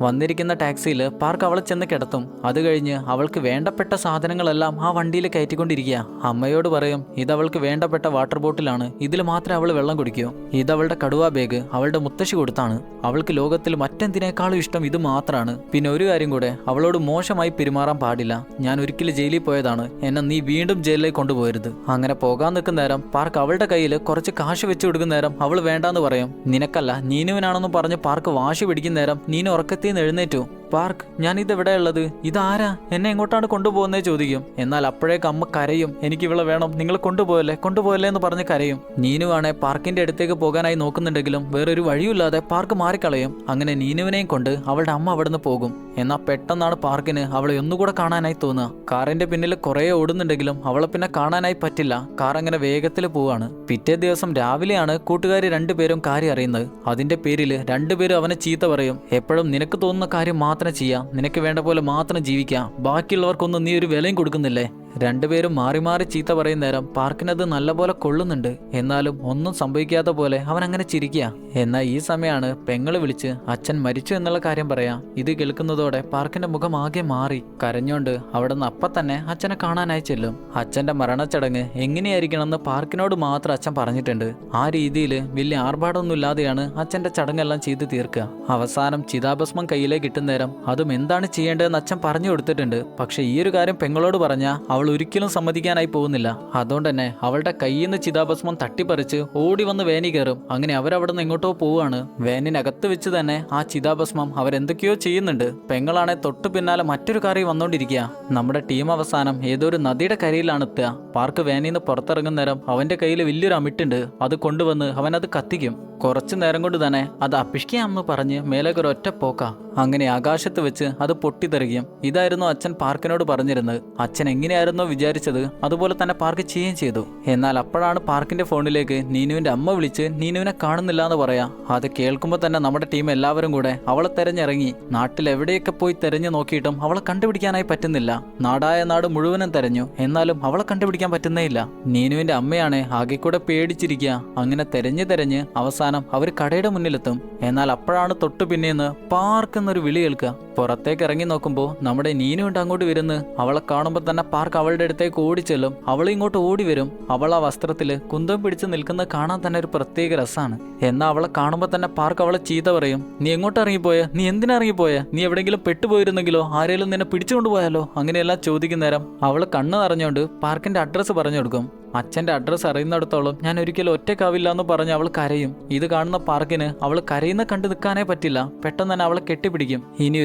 വന്നിരിക്കുന്ന ടാക്സിയിൽ പാർക്ക് അവളെ ചെന്ന് കിടത്തും. അത് കഴിഞ്ഞ് അവൾക്ക് വേണ്ടപ്പെട്ട സാധനങ്ങളെല്ലാം ആ വണ്ടിയിൽ കയറ്റിക്കൊണ്ടിരിക്കുക. അമ്മയോട് പറയും, ഇതവൾക്ക് വേണ്ടപ്പെട്ട വാട്ടർ ബോട്ടിലാണ്, ഇതിൽ മാത്രമേ അവൾ വെള്ളം കുടിക്കൂ. ഇതവളുടെ കടുവ ബാഗ് അവളുടെ മുത്തശ്ശി കൊടുത്താണ്. അവൾക്ക് ലോകത്തിൽ മറ്റെന്തിനേക്കാളും ഇഷ്ടം ഇത് മാത്രമാണ്. പിന്നെ ഒരു കാര്യം കൂടെ, അവളോട് മോശമായി പെരുമാറാൻ പാടില്ല. ഞാൻ ഒരിക്കലും ജയിലിൽ പോയതാണ്, എന്നെ നീ വീണ്ടും ജയിലിലേക്ക് കൊണ്ടുപോകരുത്. അങ്ങനെ പോകാൻ നിൽക്കുന്ന നേരം പാർക്ക് അവളുടെ കയ്യിൽ കുറച്ച് കാശ് വെച്ച് കൊടുക്കുന്ന നേരം അവൾ വേണ്ടാന്ന് പറയും. നിനക്കല്ല നീനുവിനാണെന്ന് പറഞ്ഞ് പാർക്ക് വാശി പിടിക്കുന്ന നേരം നീനു ഉറക്കത്തിൽ നിന്ന് എഴുന്നേറ്റു. പാർക്ക്, ഞാൻ ഇതെവിടെ ഉള്ളത്? ഇതാരാ? എന്നെ എങ്ങോട്ടാണ് കൊണ്ടുപോകുന്നേ ചോദിക്കും. എന്നാൽ അപ്പോഴേക്ക് അമ്മ കരയും, എനിക്ക് ഇവളെ വേണം, നിങ്ങൾ കൊണ്ടുപോയല്ലേ എന്ന് പറഞ്ഞ് കരയും. നീനുവാണെ പാർക്കിന്റെ അടുത്തേക്ക് പോകാനായി നോക്കുന്നുണ്ടെങ്കിലും വേറൊരു വഴിയില്ലാതെ പാർക്ക് മാറിക്കളയും. അങ്ങനെ നീനുവിനെയും കൊണ്ട് അവളുടെ അമ്മ അവിടുന്ന് പോകും. എന്നാൽ പെട്ടെന്നാണ് പാർക്കിന് അവളെ ഒന്നുകൂടെ കാണാനായി തോന്നുക. കാറിന്റെ പിന്നിൽ കുറേ ഓടുന്നുണ്ടെങ്കിലും അവളെ പിന്നെ കാണാനായി പറ്റില്ല. കാർ അങ്ങനെ വേഗത്തിൽ പോവാണ്. പിറ്റേ ദിവസം രാവിലെയാണ് കൂട്ടുകാർ രണ്ടുപേരും കാര്യം അറിയുന്നത്. അതിന്റെ പേരിൽ രണ്ടുപേരും അവനെ ചീത്ത പറയും. എപ്പോഴും നിനക്ക് തോന്നുന്ന കാര്യം മാത്രം ചെയ്യാം, നിനക്ക് വേണ്ട പോലെ മാത്രം ജീവിക്കാം, ബാക്കിയുള്ളവർക്കൊന്നും നീ ഒരു വിലയും കൊടുക്കുന്നില്ലേ? രണ്ടുപേരും മാറി മാറി ചീത്ത പറയുന്ന നേരം പാർക്കിനത് നല്ലപോലെ കൊള്ളുന്നുണ്ട്. എന്നാലും ഒന്നും സംഭവിക്കാത്ത പോലെ അവൻ അങ്ങനെ ചിരിക്കുക. എന്നാൽ ഈ സമയമാണ് പെങ്ങള് വിളിച്ച് അച്ഛൻ മരിച്ചു എന്നുള്ള കാര്യം പറയാം. ഇത് കേൾക്കുന്നതോടെ പാർക്കിന്റെ മുഖം ആകെ മാറി. കരഞ്ഞോണ്ട് അവിടെ നിന്ന് അപ്പം തന്നെ അച്ഛനെ കാണാനായി ചെല്ലും. അച്ഛന്റെ മരണച്ചടങ്ങ് എങ്ങനെയായിരിക്കണമെന്ന് പാർക്കിനോട് മാത്രം അച്ഛൻ പറഞ്ഞിട്ടുണ്ട്. ആ രീതിയിൽ വലിയ ആർഭാടമൊന്നുമില്ലാതെയാണ് അച്ഛന്റെ ചടങ്ങെല്ലാം ചെയ്ത് തീർക്കുക. അവസാനം ചിതാഭസ്മം കയ്യിലേക്ക് കിട്ടുന്ന നേരം അതും എന്താണ് ചെയ്യേണ്ടതെന്ന് അച്ഛൻ പറഞ്ഞു കൊടുത്തിട്ടുണ്ട്. പക്ഷെ ഈ ഒരു കാര്യം പെങ്ങളോട് പറഞ്ഞാൽ അവൾ ഒരിക്കലും സമ്മതിക്കാനായി പോകുന്നില്ല. അതുകൊണ്ട് തന്നെ അവളുടെ കയ്യിൽ നിന്ന് ചിതാഭസ്മം തട്ടിപ്പറിച്ച് ഓടി വന്ന് വേനി കയറും. അങ്ങനെ അവരവിടെ നിന്ന് എങ്ങോട്ടോ പോവാണ്. വേനിനകത്ത് വെച്ച് തന്നെ ആ ചിതാഭസ്മം അവരെന്തൊക്കെയോ ചെയ്യുന്നുണ്ട്. പെങ്ങളാണെ തൊട്ടു പിന്നാലെ മറ്റൊരു കാറി വന്നോണ്ടിരിക്കുക. നമ്മുടെ ടീം അവസാനം ഏതോ ഒരു നദിയുടെ കരയിലാണ് എത്തുക. പാർക്ക് വേനിന്ന് പുറത്തിറങ്ങുന്ന നേരം അവന്റെ കയ്യിൽ വലിയൊരു അമിട്ടുണ്ട്. അത് കൊണ്ടുവന്ന് അവനത് കത്തിക്കും. കുറച്ചു നേരം കൊണ്ട് തന്നെ അത് അപ്പിഷ്കാമെന്ന് പറഞ്ഞ് മേലേക്ക് ഒരു ഒറ്റ പോക്ക. അങ്ങനെ ആകാശത്ത് വെച്ച് അത് പൊട്ടിത്തെറിക്കും. ഇതായിരുന്നു അച്ഛൻ പാർക്കിനോട് പറഞ്ഞിരുന്നത്. അച്ഛൻ എങ്ങനെയായിരുന്നോ വിചാരിച്ചത് അതുപോലെ തന്നെ പാർക്ക് ചെയ്യുകയും ചെയ്തു. എന്നാൽ അപ്പോഴാണ് പാർക്കിന്റെ ഫോണിലേക്ക് നീനുവിന്റെ അമ്മ വിളിച്ച് നീനുവിനെ കാണുന്നില്ല എന്ന് പറയാം. അത് കേൾക്കുമ്പോൾ തന്നെ നമ്മുടെ ടീം എല്ലാവരും കൂടെ അവളെ തെരഞ്ഞിറങ്ങി. നാട്ടിൽ എവിടെയൊക്കെ പോയി തെരഞ്ഞു നോക്കിയിട്ടും അവളെ കണ്ടുപിടിക്കാനായി പറ്റുന്നില്ല. നാടായ നാട് മുഴുവനും തെരഞ്ഞു, എന്നാലും അവളെ കണ്ടുപിടിക്കാൻ പറ്റുന്നേയില്ല. നീനുവിന്റെ അമ്മയാണെ ആകെ കൂടെ പേടിച്ചിരിക്കുക. അങ്ങനെ തെരഞ്ഞ് അവസാനം അവർ കടയുടെ മുന്നിലെത്തും. എന്നാൽ അപ്പോഴാണ് തൊട്ടു പിന്നേന്ന് പാർക്ക് എന്നൊരു വിളി കേൾക്കുക. പുറത്തേക്ക് ഇറങ്ങി നോക്കുമ്പോൾ നമ്മുടെ നീനുണ്ട് അങ്ങോട്ട് വരുന്നു. അവളെ കാണുമ്പോൾ തന്നെ പാർക്ക് അവളുടെ അടുത്തേക്ക് ഓടിച്ചെല്ലും. അവൾ ഇങ്ങോട്ട് ഓടി വരും. അവൾ ആ വസ്ത്രത്തിൽ കുന്തം പിടിച്ച് നിൽക്കുന്നത് കാണാൻ തന്നെ ഒരു പ്രത്യേക രസമാണ്. എന്നാൽ അവളെ കാണുമ്പോൾ തന്നെ പാർക്ക് അവളെ ചീത്ത പറയും. നീ എങ്ങോട്ട് ഇറങ്ങിപ്പോയ? നീ എന്തിനാ ഇറങ്ങിപ്പോയ? നീ എവിടെയെങ്കിലും പെട്ടുപോയിരുന്നെങ്കിലോ? ആരെങ്കിലും നിന്നെ പിടിച്ചുകൊണ്ട് പോയാലോ? അങ്ങനെയെല്ലാം ചോദിക്കുന്ന നേരം അവൾ കണ്ണ് നിറഞ്ഞുകൊണ്ട് പാർക്കിന്റെ അഡ്രസ്സ് പറഞ്ഞു കൊടുക്കും. അച്ഛൻ്റെ അഡ്രസ്സ് അറിയുന്നിടത്തോളം ഞാൻ ഒരിക്കലും ഒറ്റക്കാവില്ല എന്ന് പറഞ്ഞ് അവൾ കരയും. ഇത് കാണുന്ന പാർക്കിന് അവൾ കരയുന്ന കണ്ടു നിൽക്കാനേ പറ്റില്ല. പെട്ടെന്ന് തന്നെ അവളെ കെട്ടിപ്പിടിക്കും. ഇനി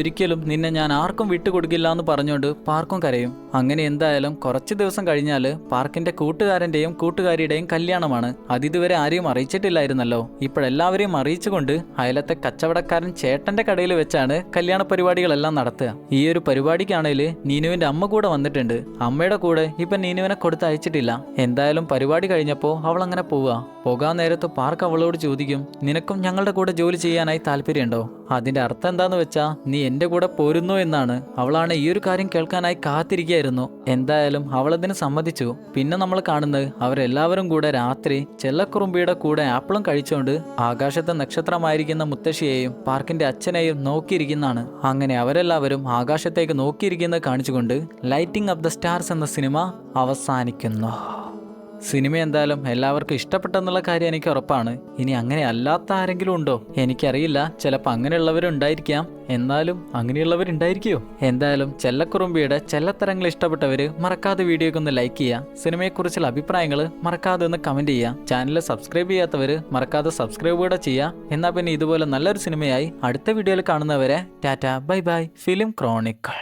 ഒരിക്കലും നിന്നെ ഞാൻ ആർക്കും വിട്ടുകൊടുക്കില്ല എന്ന് പറഞ്ഞുകൊണ്ട് പാർക്കും കരയും. അങ്ങനെ എന്തായാലും കുറച്ച് ദിവസം കഴിഞ്ഞാൽ പാർക്കിന്റെ കൂട്ടുകാരന്റെയും കൂട്ടുകാരിയുടെയും കല്യാണമാണ്. അതിതുവരെ ആരെയും അറിയിച്ചിട്ടില്ലായിരുന്നല്ലോ. ഇപ്പോഴെല്ലാവരെയും അറിയിച്ചുകൊണ്ട് അയലത്തെ കച്ചവടക്കാരൻ ചേട്ടന്റെ കടയിൽ വെച്ചാണ് കല്യാണ പരിപാടികളെല്ലാം നടത്തുക. ഈ ഒരു പരിപാടിക്കാണെങ്കിൽ നീനുവിന്റെ അമ്മ കൂടെ വന്നിട്ടുണ്ട്. അമ്മയുടെ കൂടെ ഇപ്പൊ നീനുവിനെ കൊടുത്തയച്ചിട്ടില്ല. എന്തായാലും പരിപാടി കഴിഞ്ഞപ്പോൾ അവൾ അങ്ങനെ പോകാൻ നേരത്ത് പാർക്ക് അവളോട് ചോദിക്കും, നിനക്കും ഞങ്ങളുടെ കൂടെ ജോലി ചെയ്യാനായി താല്പര്യമുണ്ടോ? അതിന്റെ അർത്ഥം എന്താന്ന് വെച്ചാ നീ എന്റെ കൂടെ പോരുന്നു എന്നാണ്. അവളാണ് ഈ ഒരു കാര്യം കേൾക്കാനായി കാത്തിരിക്കുകയായിരുന്നു. എന്തായാലും അവളതിന് സമ്മതിച്ചു. പിന്നെ നമ്മൾ കാണുന്നത് അവരെല്ലാവരും കൂടെ രാത്രി ചെല്ലക്കുറുമ്പിയുടെ കൂടെ ആപ്പിളും കഴിച്ചുകൊണ്ട് ആകാശത്തെ നക്ഷത്രമായിരിക്കുന്ന മുത്തശ്ശിയെയും പാർക്കിന്റെ അച്ഛനെയും നോക്കിയിരിക്കുന്നതാണ്. അങ്ങനെ അവരെല്ലാവരും ആകാശത്തേക്ക് നോക്കിയിരിക്കുന്നത് കാണിച്ചുകൊണ്ട് ലൈറ്റിംഗ് അപ്പ് ദ സ്റ്റാർസ് എന്ന സിനിമ അവസാനിക്കുന്നു. സിനിമ എന്തായാലും എല്ലാവർക്കും ഇഷ്ടപ്പെട്ടെന്നുള്ള കാര്യം എനിക്ക് ഉറപ്പാണ്. ഇനി അങ്ങനെ അല്ലാത്ത ആരെങ്കിലും ഉണ്ടോ എനിക്കറിയില്ല. ചിലപ്പോൾ അങ്ങനെയുള്ളവരുണ്ടായിരിക്കാം. എന്നാലും അങ്ങനെയുള്ളവരുണ്ടായിരിക്കുമോ? എന്തായാലും ചെല്ലക്കുറുമ്പിയുടെ ചെല്ലത്തരങ്ങൾ ഇഷ്ടപ്പെട്ടവര് മറക്കാതെ വീഡിയോക്ക് ഒന്ന് ലൈക്ക് ചെയ്യുക. സിനിമയെക്കുറിച്ചുള്ള അഭിപ്രായങ്ങൾ മറക്കാതെ ഒന്ന് കമന്റ് ചെയ്യുക. ചാനൽ സബ്സ്ക്രൈബ് ചെയ്യാത്തവര് മറക്കാതെ സബ്സ്ക്രൈബ് കൂടെ ചെയ്യുക. എന്നാൽ പിന്നെ ഇതുപോലെ നല്ലൊരു സിനിമയായി അടുത്ത വീഡിയോയിൽ കാണുന്നവരെ Tata bye bye. Film Chronicle.